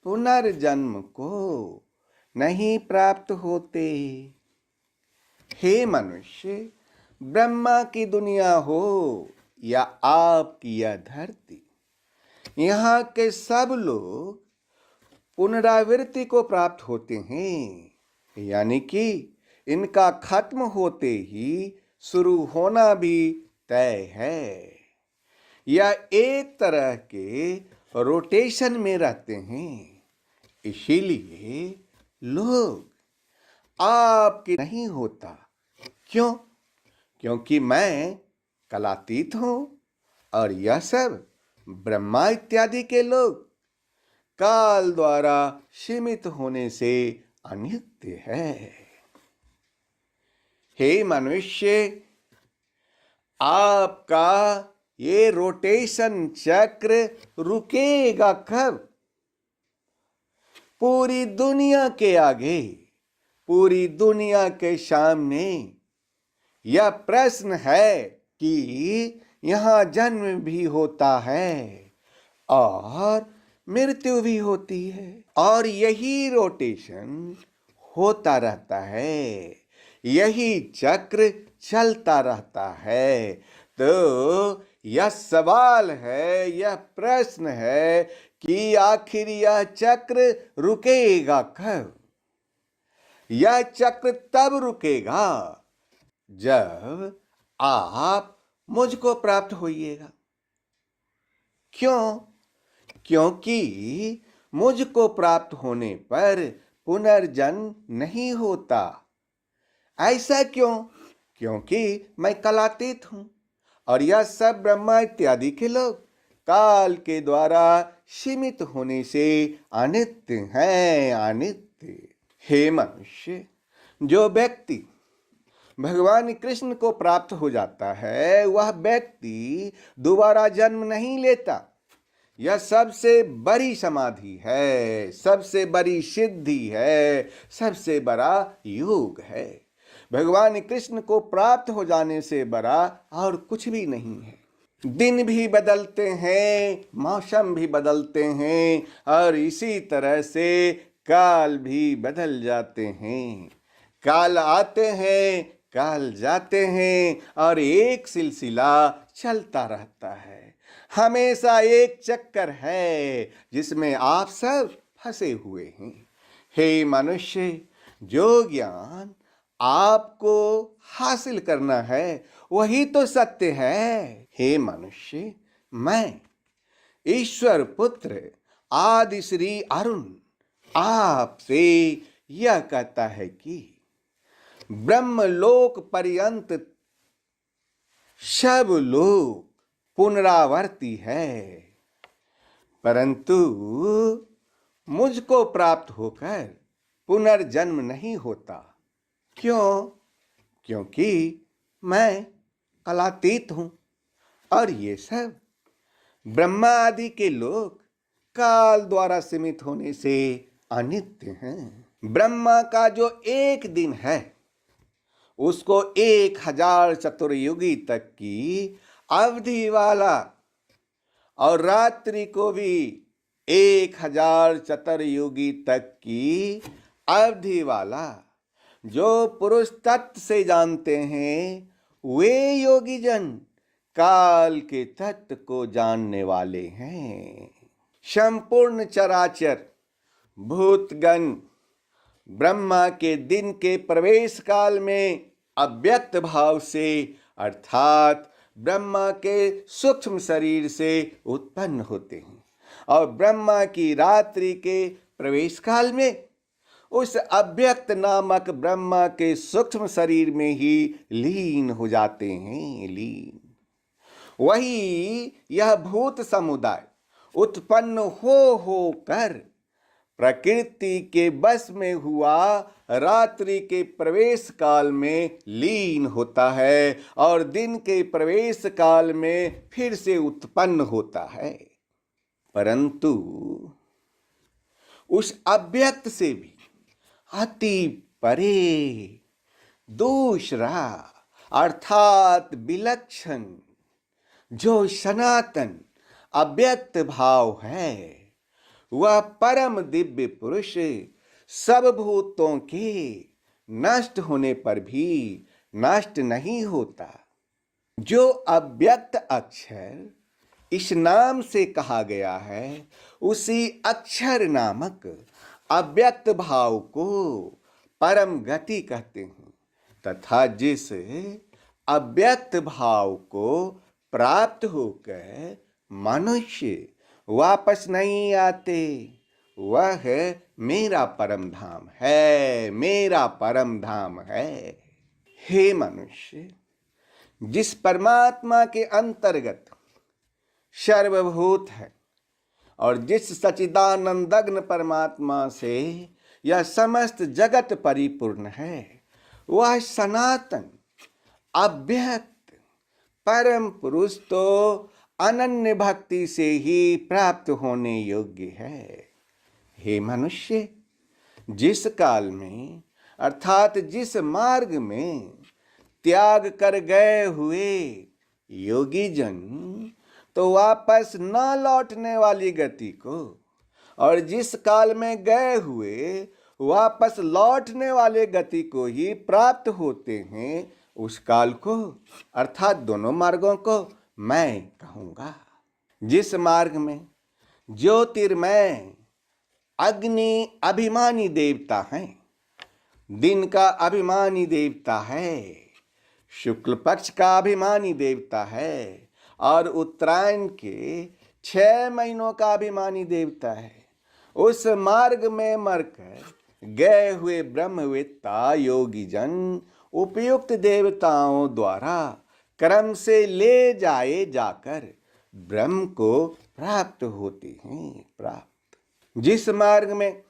पुनर्जन्म को नहीं प्राप्त होते। हे मनुष्य, ब्रह्मा की दुनिया हो या आपकी यह धरती, यहाँ के सब लोग पुनरावृत्ति को प्राप्त होते हैं, यानी कि इनका खत्म होते ही शुरू होना भी तय है। यह एक तरह के रोटेशन में रहते हैं, इसीलिए लोग आपके नहीं होता। क्यों? क्योंकि मैं कलातीत हूं और यह सब ब्रह्मा इत्यादि के लोग काल द्वारा सीमित होने से अनित्य है। हे मनुष्य, आपका ये रोटेशन चक्र रुकेगा कब? पूरी दुनिया के आगे, पूरी दुनिया के सामने यह प्रश्न है कि यहाँ जन्म भी होता है और मृत्यु भी होती है, और यही रोटेशन होता रहता है, यही चक्र चलता रहता है। तो यह सवाल है, यह प्रश्न है कि आखिर यह चक्र रुकेगा कब? यह चक्र तब रुकेगा जब आप मुझको प्राप्त होइएगा। क्यों? क्योंकि मुझको प्राप्त होने पर पुनर्जन्म नहीं होता। ऐसा क्यों? क्योंकि मैं कालातीत हूं और यह सब ब्रह्मा इत्यादि के लोग काल के द्वारा सीमित होने से अनित्य हैं, अनित्य। हे मनुष्य, जो व्यक्ति भगवान कृष्ण को प्राप्त हो जाता है वह व्यक्ति दोबारा जन्म नहीं लेता। यह सबसे बड़ी समाधि है, सबसे बड़ी सिद्धि है, सबसे बड़ा योग है। भगवान कृष्ण को प्राप्त हो जाने से बड़ा और कुछ भी नहीं है। दिन भी बदलते हैं, मौसम भी बदलते हैं और इसी तरह से काल भी बदल जाते हैं। काल आते हैं, काल जाते हैं और एक सिलसिला चलता रहता है। हमेशा एक चक्कर है जिसमें आप सब फंसे हुए हैं। हे मनुष्य, जो ज्ञान आपको हासिल करना है वही तो सत्य है। हे मनुष्य, मैं ईश्वर पुत्र आदि श्री अरुण आपसे यह कहता है कि ब्रह्मलोक पर्यंत सब लोग पुनरावर्ती है, परंतु मुझको प्राप्त होकर पुनर्जन्म नहीं होता। क्यों? क्योंकि मैं कालातीत हूं और ये सब ब्रह्मा आदि के लोग काल द्वारा सीमित होने से अनित्य हैं। ब्रह्मा का जो एक दिन है उसको 1000 चतुर्युगी तक की अवधि वाला, और रात्रि को भी 1000 चतुर्युगी तक की अवधि वाला जो पुरुष तत्व से जानते हैं वे योगी जन काल के तत्व को जानने वाले हैं। संपूर्ण चराचर भूतगण ब्रह्मा के दिन के प्रवेश काल में अव्यक्त भाव से अर्थात ब्रह्मा के सूक्ष्म शरीर से उत्पन्न होते हैं और ब्रह्मा की रात्रि के प्रवेश काल में उस अव्यक्त नामक ब्रह्मा के सूक्ष्म शरीर में ही लीन हो जाते हैं। लीन वही यह भूत समुदाय उत्पन्न हो कर प्रकृति के बस में हुआ रात्रि के प्रवेश काल में लीन होता है और दिन के प्रवेश काल में फिर से उत्पन्न होता है। परंतु उस अव्यक्त से भी अति परे दूसरा अर्थात विलक्षण जो सनातन अव्यक्त भाव है वह परम दिव्य पुरुष सब भूतों के नष्ट होने पर भी नष्ट नहीं होता। जो अव्यक्त अक्षर इस नाम से कहा गया है उसी अक्षर नामक अव्यक्त भाव को परम गति कहते हैं, तथा जिस अव्यक्त भाव को प्राप्त होकर मनुष्य वापस नहीं आते वह मेरा परम धाम है, मेरा परम धाम है। हे मनुष्य, जिस परमात्मा के अंतर्गत सर्वभूत है और जिस सच्चिदानंदघ्न परमात्मा से यह समस्त जगत परिपूर्ण है वह सनातन अव्यक्त परम पुरुष तो अनन्य भक्ति से ही प्राप्त होने योग्य है। हे मनुष्य, जिस काल में अर्थात जिस मार्ग में त्याग कर गए हुए योगी जन तो वापस न लौटने वाली गति को, और जिस काल में गए हुए वापस लौटने वाले गति को ही प्राप्त होते हैं, उस काल को अर्थात दोनों मार्गों को मैं कहूँगा। जिस मार्ग में ज्योतिर्मय अग्नि अभिमानी देवता हैं, दिन का अभिमानी देवता है, शुक्ल पक्ष का अभिमानी देवता है, और उत्तरायण के 6 महीनों का अभिमानी देवता है, उस मार्ग में मरकर गए हुए ब्रह्मवेत्ता योगी जन उपयुक्त देवताओं द्वारा क्रम से ले जाए जाकर ब्रह्म को प्राप्त होते हैं। प्राप्त जिस मार्ग में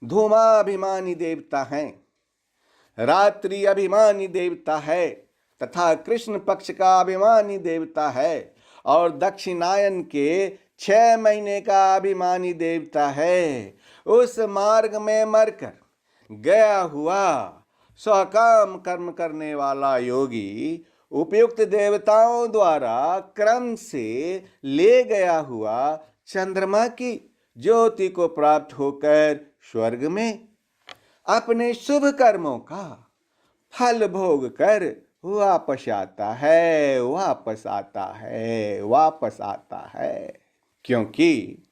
धूमाभिमानी देवता हैं, रात्रि अभिमानी देवता है तथा कृष्ण पक्ष का अभिमानी देवता है, और दक्षिणायन के 6 महीने का अभिमानी देवता है, उस मार्ग में मरकर गया हुआ स्वकाम कर्म करने वाला योगी उपयुक्त देवताओं द्वारा क्रम से ले गया हुआ चंद्रमा की ज्योति को प्राप्त होकर स्वर्ग में अपने शुभ कर्मों का फल भोग कर वापस आता है, वापस आता है, वापस आता है। क्योंकि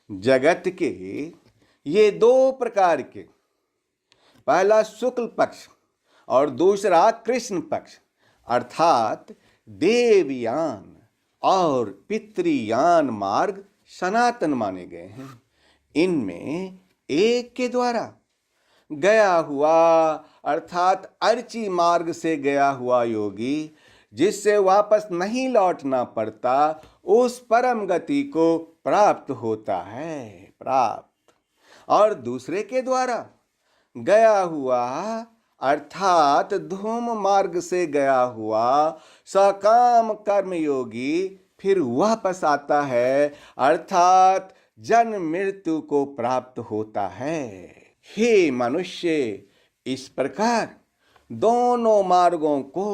जगत के ये 2 प्रकार के, पहला शुक्ल पक्ष और दूसरा कृष्ण पक्ष अर्थात देवयान और पितृयान मार्ग सनातन माने गए हैं। इनमें एक के द्वारा गया हुआ अर्थात अर्ची मार्ग से गया हुआ योगी जिससे वापस नहीं लौटना पड़ता, उस परम गति को प्राप्त होता है, प्राप्त। और दूसरे के द्वारा गया हुआ अर्थात धूम मार्ग से गया हुआ सकाम कर्म योगी फिर वापस आता है अर्थात जन्म मृत्यु को प्राप्त होता है। हे मनुष्य, इस प्रकार दोनों मार्गों को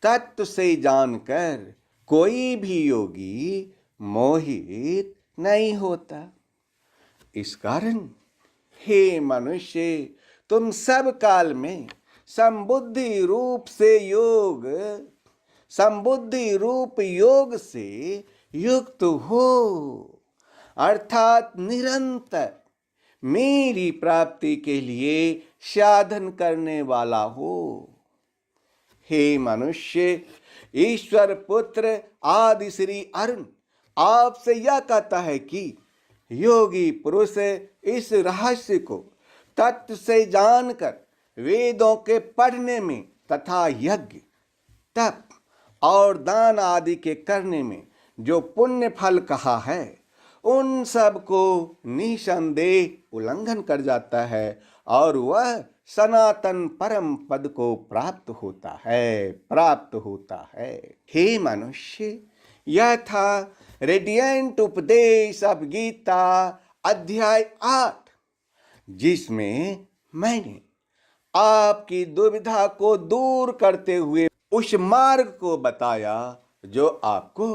तत्व से जानकर कोई भी योगी मोहित नहीं होता। इस कारण हे मनुष्य, तुम सब काल में संबुद्धि रूप योग से युक्त हो अर्थात निरंतर मेरी प्राप्ति के लिए साधन करने वाला हो। हे मनुष्य, ईश्वर पुत्र आदि श्री अरुण आपसे यह कहता है कि योगी पुरुष इस रहस्य को तत्व से जानकर वेदों के पढ़ने में तथा यज्ञ तप और दान आदि के करने में जो पुण्य फल कहा है, उन सब को निसंदेह उल्लंघन कर जाता है और वह सनातन परम पद को प्राप्त होता है। हे मनुष्य, यह था रेडियंट उपदेश ऑफ गीता अध्याय 8, जिसमें मैंने आपकी दुविधा को दूर करते हुए उस मार्ग को बताया जो आपको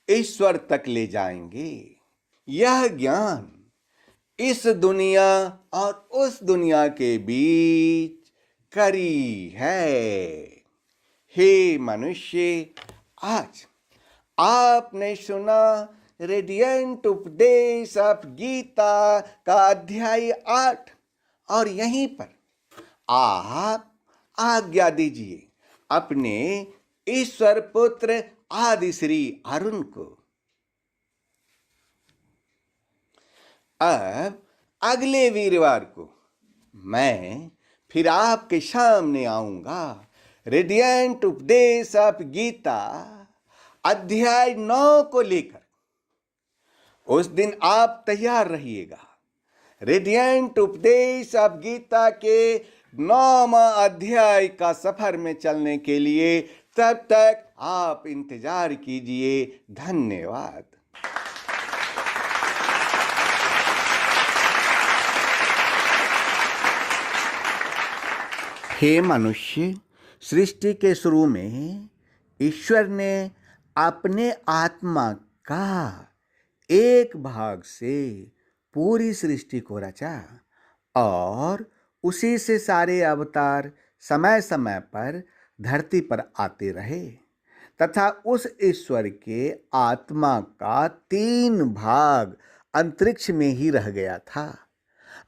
ईश्वर तक ले जाएंगे। यह ज्ञान इस दुनिया और उस दुनिया के बीच करी है। हे मनुष्य, आज आपने सुना रेडियंट उपदेश ऑफ गीता का अध्याय 8 और यहीं पर आप आज्ञा दीजिए अपने ईश्वर पुत्र आदि श्री अरुण को। अब अगले वीरवार को मैं फिर आपके सामने आऊंगा रेडियंट उपदेश ऑफ गीता अध्याय 9 को लेकर। उस दिन आप तैयार रहिएगा। रेडियंट उपदेश ऑफ गीता के 9वां अध्याय का सफर में चलने के लिए। तब तक आप इंतजार कीजिए। धन्यवाद। हे मनुष्य, सृष्टि के शुरू में ईश्वर ने अपने आत्मा का एक भाग से पूरी सृष्टि को रचा और उसी से सारे अवतार समय समय पर धरती पर आते रहे तथा उस ईश्वर के आत्मा का 3 भाग अंतरिक्ष में ही रह गया था।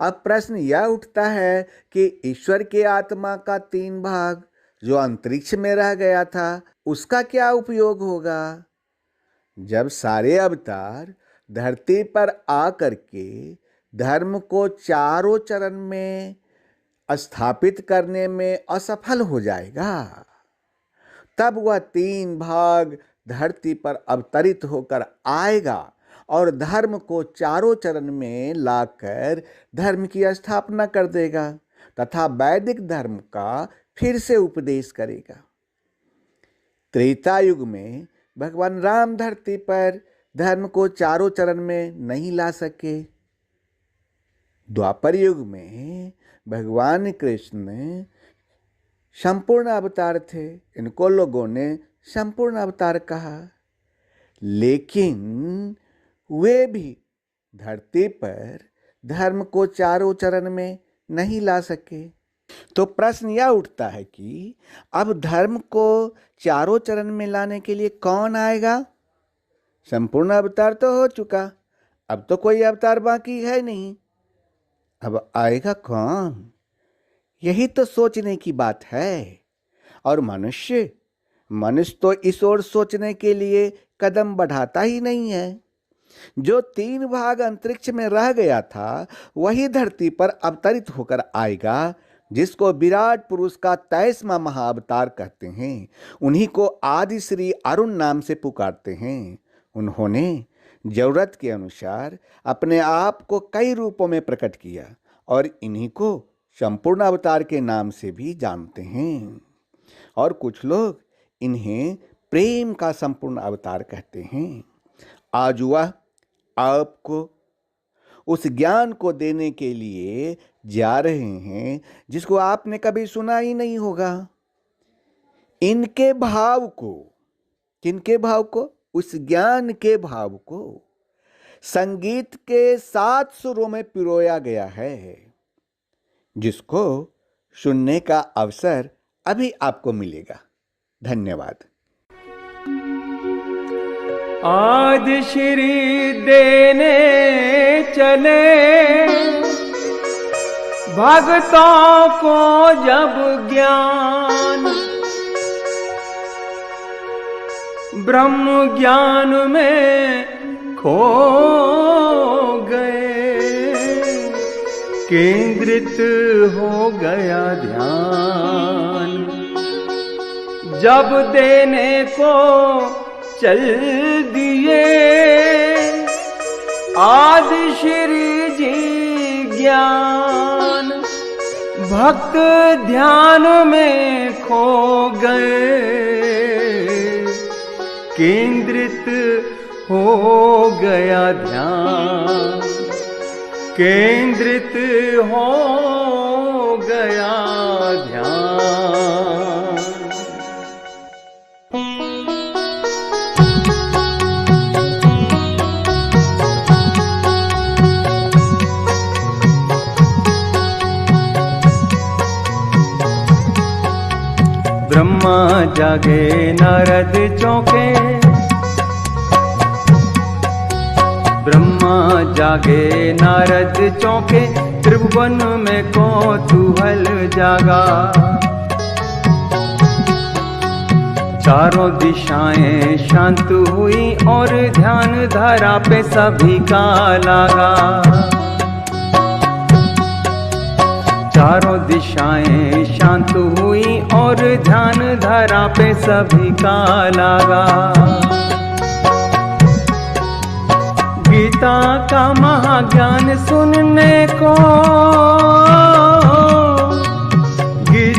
अब प्रश्न यह उठता है कि ईश्वर के आत्मा का 3 भाग जो अंतरिक्ष में रह गया था उसका क्या उपयोग होगा? जब सारे अवतार धरती पर आकर के धर्म को चारों चरण में स्थापित करने में असफल हो जाएगा, तब वह 3 भाग धरती पर अवतरित होकर आएगा और धर्म को चारों चरण में लाकर धर्म की स्थापना कर देगा तथा वैदिक धर्म का फिर से उपदेश करेगा। त्रेता युग में भगवान राम धरती पर धर्म को चारों चरण में नहीं ला सके। द्वापर युग में भगवान कृष्ण संपूर्ण अवतार थे, इनको लोगों ने संपूर्ण अवतार कहा, लेकिन वे भी धरती पर धर्म को चारों चरण में नहीं ला सके। तो प्रश्न यह उठता है कि अब धर्म को चारों चरण में लाने के लिए कौन आएगा? संपूर्ण अवतार तो हो चुका, अब तो कोई अवतार बाकी है नहीं। अब आएगा कौन? यही तो सोचने की बात है। और मनुष्य तो इस ओर सोचने के लिए कदम बढ़ाता ही नहीं है। जो 3 भाग अंतरिक्ष में रह गया था वही धरती पर अवतरित होकर आएगा, जिसको विराट पुरुष का 23वां महाअवतार कहते हैं। उन्हीं को आदि श्री अरुण नाम से पुकारते हैं। उन्होंने जरूरत के अनुसार अपने आप को कई रूपों में प्रकट किया और इन्हीं को संपूर्ण अवतार के नाम से भी जानते हैं। और कुछ लोग इन्हें प्रेम का संपूर्ण अवतार कहते हैं। आज वह आपको उस ज्ञान को देने के लिए जा रहे हैं जिसको आपने कभी सुना ही नहीं होगा। इनके भाव को, किनके भाव को? उस ज्ञान के भाव को संगीत के 7 सुरों में पिरोया गया है, जिसको सुनने का अवसर अभी आपको मिलेगा। धन्यवाद।
आज श्री देने चले भक्तों को जब ज्ञान, ब्रह्म ज्ञान में खो गए, केंद्रित हो गया ध्यान। जब देने को चल दिए आदि श्री जी ज्ञान, भक्त ध्यान में खो गए, केंद्रित हो गया ध्यान, केंद्रित हो गया ध्यान। ब्रह्मा जागे नारद चौंके, ब्रह्मा जागे नारद चौंके, त्रिभुवन में कौतूहल जागा। चारों दिशाएं शांत हुई और ध्यान धारा पे सभी का लागा। चारों दिशाएं शांत हुई और ध्यान धारा पे सभी का लागा। गीता का महाज्ञान सुनने को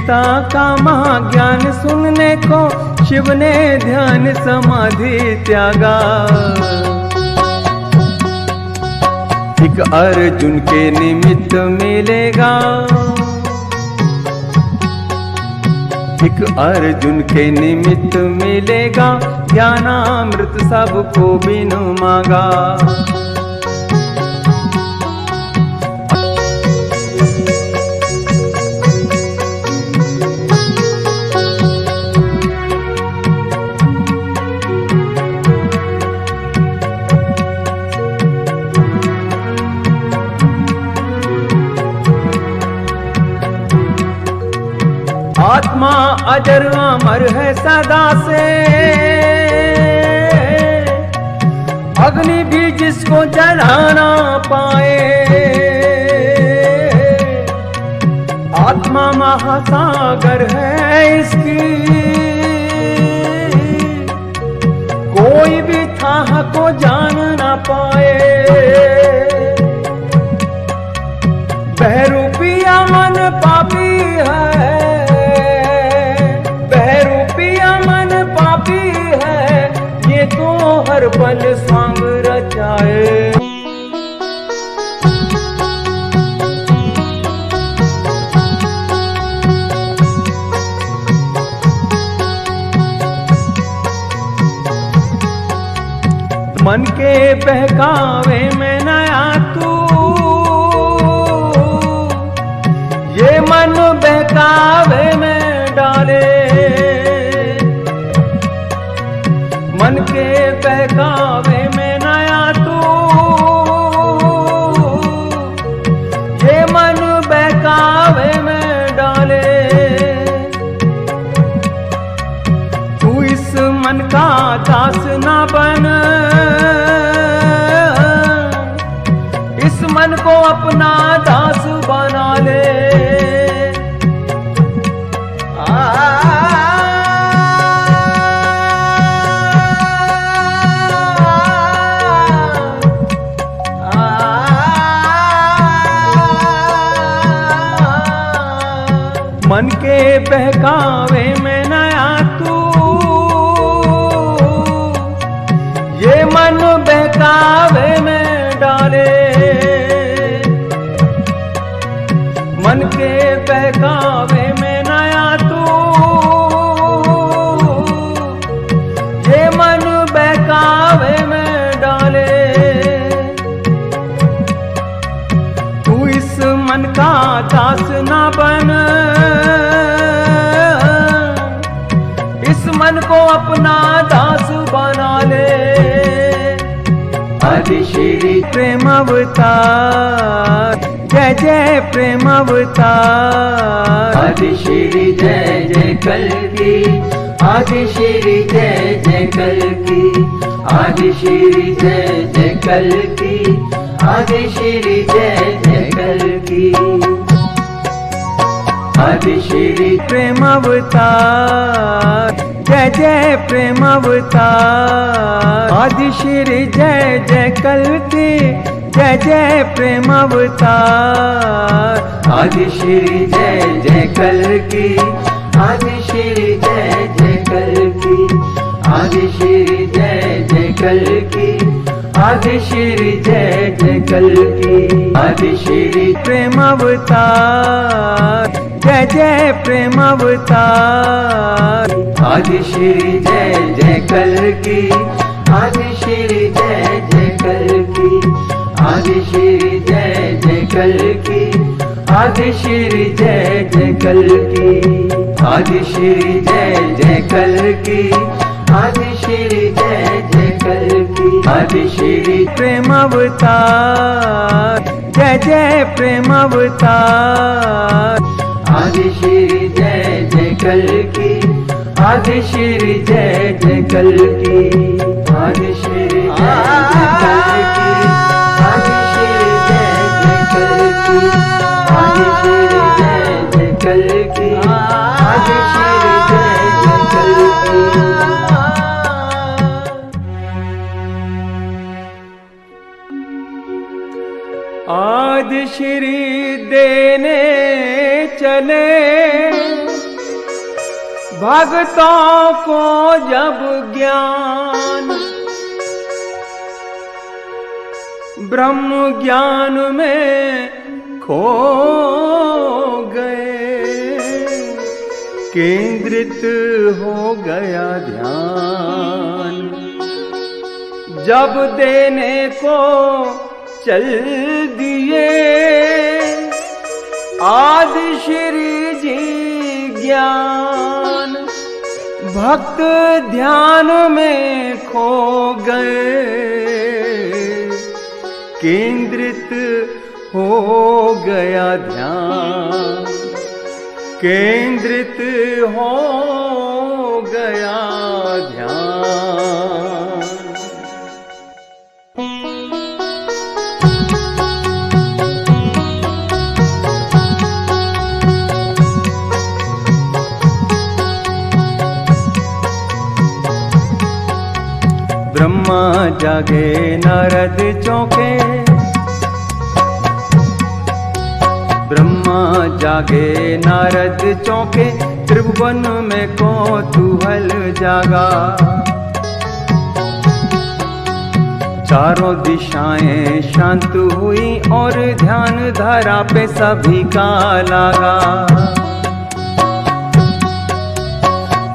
गीता का महाज्ञान सुनने को शिव ने ध्यान समाधि त्यागा। एक अर्जुन के निमित्त मिलेगा, एक अर्जुन के निमित्त मिलेगा, ज्ञानामृत सबको बिनु मांगा। आत्मा अजर अमर है सदा से, अग्नि भी जिसको जला ना पाए। आत्मा महासागर है इसकी, कोई भी थाह को जान ना पाए। बहरूपिया मन पापी है, तो हर पल स्वांग रचाए। मन के बहकावे में नया तू, ये मन बहकावे में डाले। मन के बहकावे में नया तू, ये मन बहकावे में डाले। तू इस मन का दास ना बन, इस मन को अपना दास बना ले। मन के बहकावे में नया तू, ये मन बहकावे में डाले। मन के बहकावे में नया तू, ये मन बहकावे में डाले। तू इस मन का दास ना बन, इस मन को अपना दास बना ले। आदि श्री प्रेम अवतार, जय जय प्रेम अवतार। आदि श्री जय जय कल्की, आदि श्री जय जय कल्की। आदि श्री जय जय कल्की, आदि श्री जय जय कल्की। आदि श्री प्रेम अवतार, जय जय प्रेम अवतार। आदि श्री जय जय कल्की, जय जय प्रेम अवतार। आदि श्री जय जय कल्की, आदि श्री जय जय कल्की। आदि श्री जय जय कल्की, आदि श्री जय जय कल्की। आदि श्री प्रेम अवतार, जय जय प्रेम अवतार। आदि श्री जय जय कल्की, आदि श्री जय जय कल्की। आदि श्री जय जय कल्की, आदि श्री जय जय कल्की। आदि श्री जय जय कल्की, आदि श्री जय जय कल्की। आदि श्री प्रेम अवतार, जय जय प्रेम अवतार। आदि श्री जय जय कल्की, आदि श्री जय जय कल्की। आदि श्री जय जय कल्की, आदि श्री जय जय कल्की। आदि श्री जय जय कल्की, आदि श्री जय जय कल्की। आदि श्री देने चले भक्तों को जब ज्ञान ब्रह्म ज्ञान में खो गए, केंद्रित हो गया ध्यान। जब देने को चल दिए आदि श्री जी ज्ञान, भक्त ध्यान में खो गए, केंद्रित हो गया ध्यान, केंद्रित हो गया ध्यान। ब्रह्मा जागे नारद चौंके, ब्रह्मा जागे नारद चौंके, त्रिभुवन में कौतूहल जागा। चारों दिशाएं शांत हुई और ध्यान धारा पे सभी का लागा।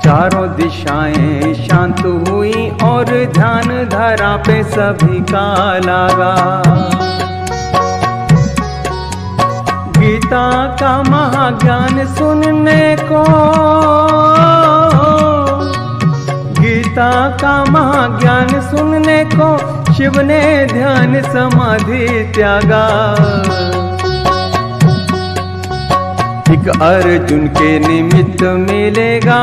चारों दिशाएं शांत हुई और ध्यान धारा पे सभी का लागा। गीता का महाज्ञान सुनने को, गीता का महाज्ञान सुनने को शिव ने ध्यान समाधि त्यागा। एक अर्जुन के निमित्त मिलेगा,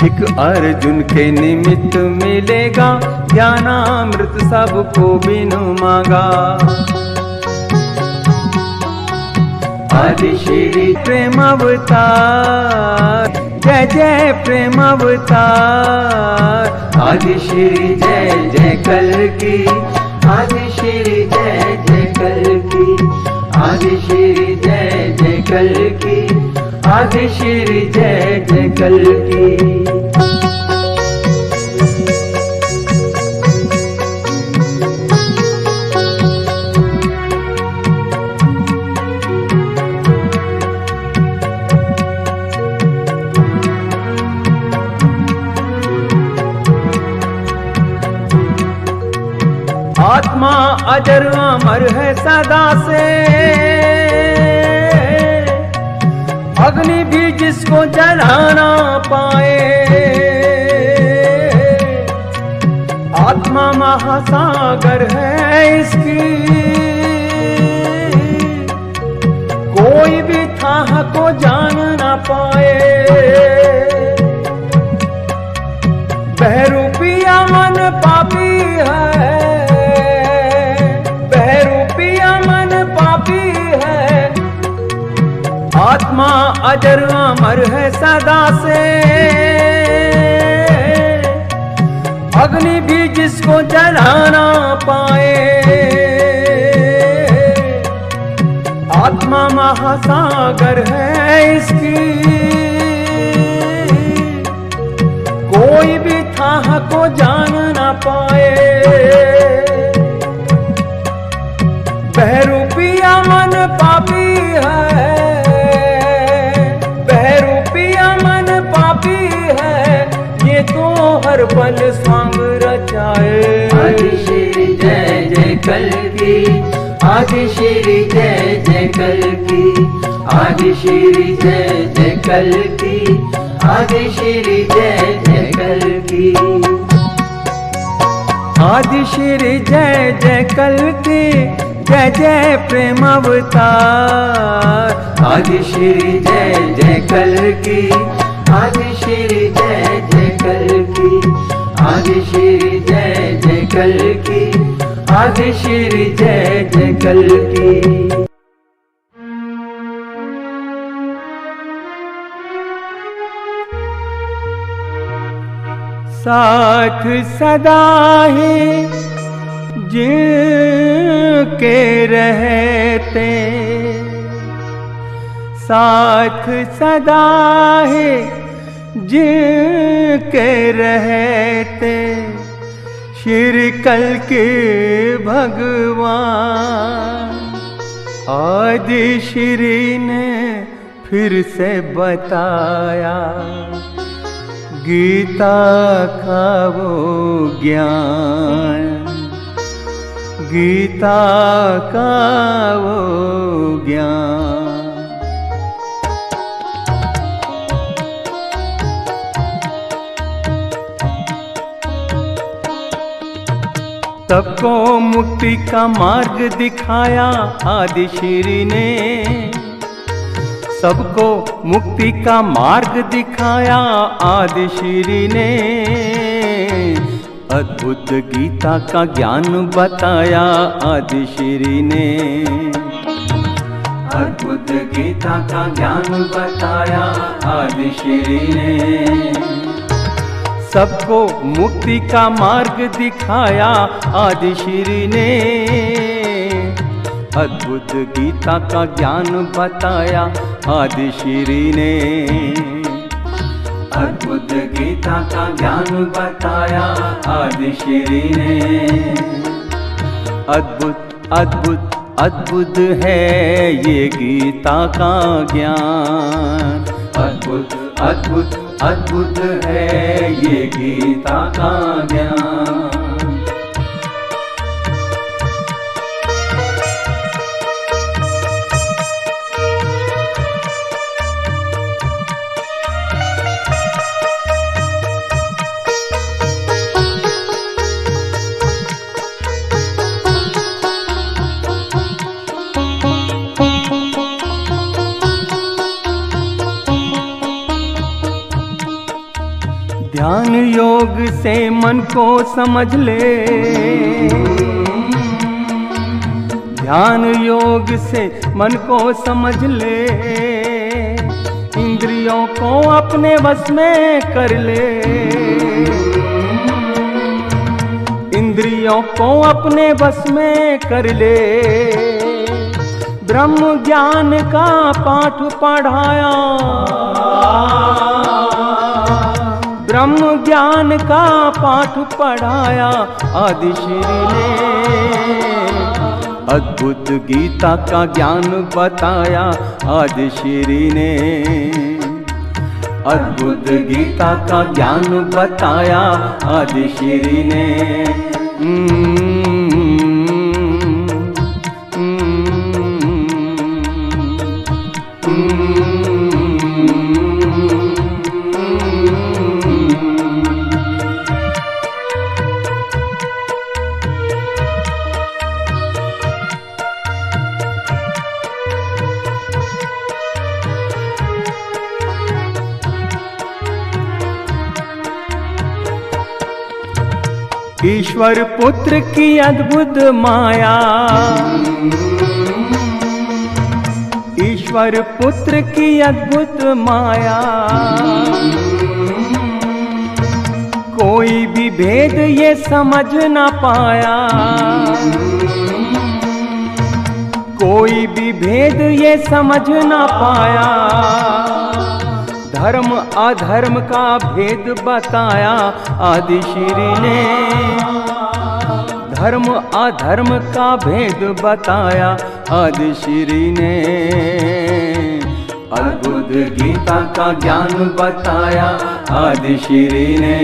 एक अर्जुन के निमित्त मिलेगा, ज्ञानामृत सबको बिनु मांगा। आदि श्री प्रेम अवतार, जय जय प्रेम अवतार। आदि श्री जय जय कल की, आदि श्री जय जय कल की, आदि श्री जय जय कल की, आदि श्री जय जय कल की। आत्मा अजर अमर है सदा से, अग्नि भी जिसको जला ना पाए। आत्मा महासागर है इसकी, कोई भी थाह को जान ना पाए। बहरूपिया मन पापी है, आत्मा अजर अमर है सदा से, अग्नि भी जिसको जला ना पाए। आत्मा महासागर है इसकी, कोई भी थाह को जान ना पाए। बहरूपिया मन पापी है, तो हर पल स्वांग रचाए। आदि श्री जय जय कल की, आदि श्री जय जय कल की, आदि श्री जय जय कल की, आदि श्री जय जय कल की। आदि श्री जय जय कल की, जय जय प्रेम अवतार। आदि श्री जय जय कल की, आदि श्री जय जय कल की, आदि श्री जय जय कल की, आदि श्री जय जय कल की। साथ सदा ही जिनके रहते, साथ सदा है जिनके रहते श्री कल के भगवान। आदि श्री ने फिर से बताया गीता का वो ज्ञान, गीता का वो ज्ञान। सबको मुक्ति का मार्ग दिखाया आदि श्री ने, सबको मुक्ति का मार्ग दिखाया आदि श्री ने। अद्भुत गीता का ज्ञान बताया आदि श्री ने, अद्भुत गीता का ज्ञान बताया आदि श्री ने। सबको मुक्ति का मार्ग दिखाया आदि श्री ने। अद्भुत गीता का ज्ञान बताया आदि श्री ने, अद्भुत गीता का ज्ञान बताया आदि श्री ने। अद्भुत अद्भुत अद्भुत है ये गीता का ज्ञान, अद्भुत अद्भुत अद्भुत है ये गीता का ज्ञान। ध्यान योग से मन को समझ ले, ध्यान योग से मन को समझ ले। इंद्रियों को अपने वश में कर ले, इंद्रियों को अपने वश में कर ले। ब्रह्म ज्ञान का पाठ पढ़ाया, ब्रह्म ज्ञान का पाठ पढ़ाया आदि श्री ने। अद्भुत गीता का ज्ञान बताया आदि श्री ने, अद्भुत गीता का ज्ञान बताया आदि श्री ने। ईश्वर पुत्र की अद्भुत माया, ईश्वर पुत्र की अद्भुत माया। कोई भी भेद ये समझ ना पाया, कोई भी भेद ये समझ ना पाया। धर्म अधर्म का भेद बताया आदि श्री ने, धर्म अधर्म का भेद बताया आदि श्री ने। अद्भुत गीता का ज्ञान बताया आदि श्री ने,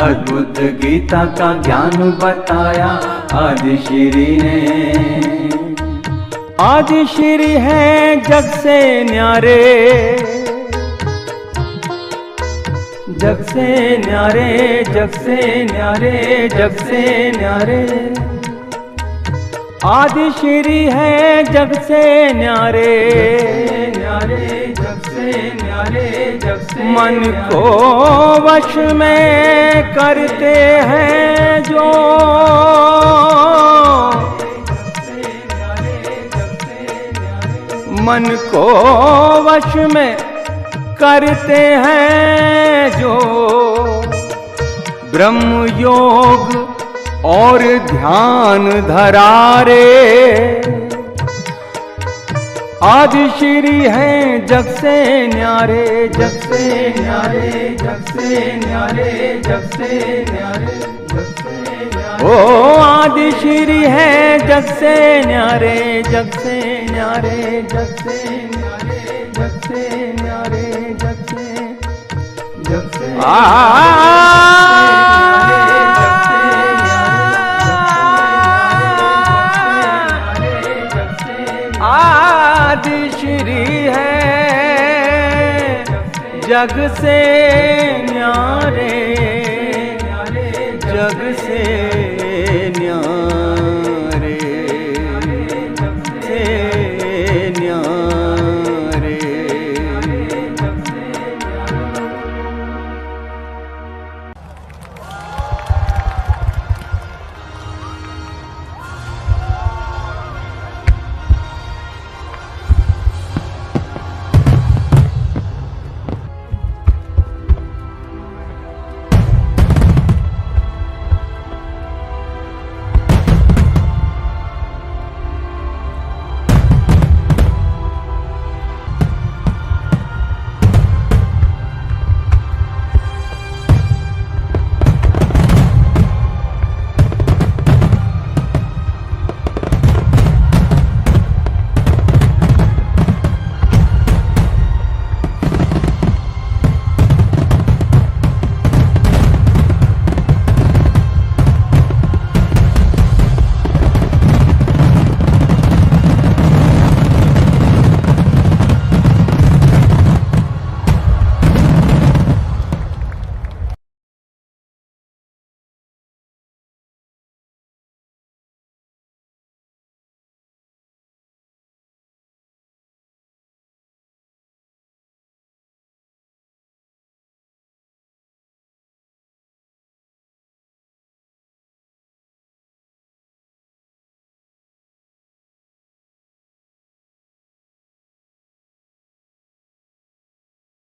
अद्भुत गीता का ज्ञान बताया आदि श्री ने। आदि श्री है जग से न्यारे, जग से न्यारे, जग से न्यारे, जग से न्यारे। आदि श्री है जग से न्यारे, न्यारे, जग से न्यारे, जग से। मन को वश में करते हैं जो, मन को वश में करते हैं जो। ब्रह्म योग और ध्यान धरारे। आदि श्री हैं जग से न्यारे, जग से न्यारे, जग से न्यारे, जग से न्यारे, जग से न्यारे। ओ आदि श्री हैं जग से न्यारे, जग से न्यारे, जग से न्यारे, जग से न्यारे, जग से, जग से आदि श्री है जग से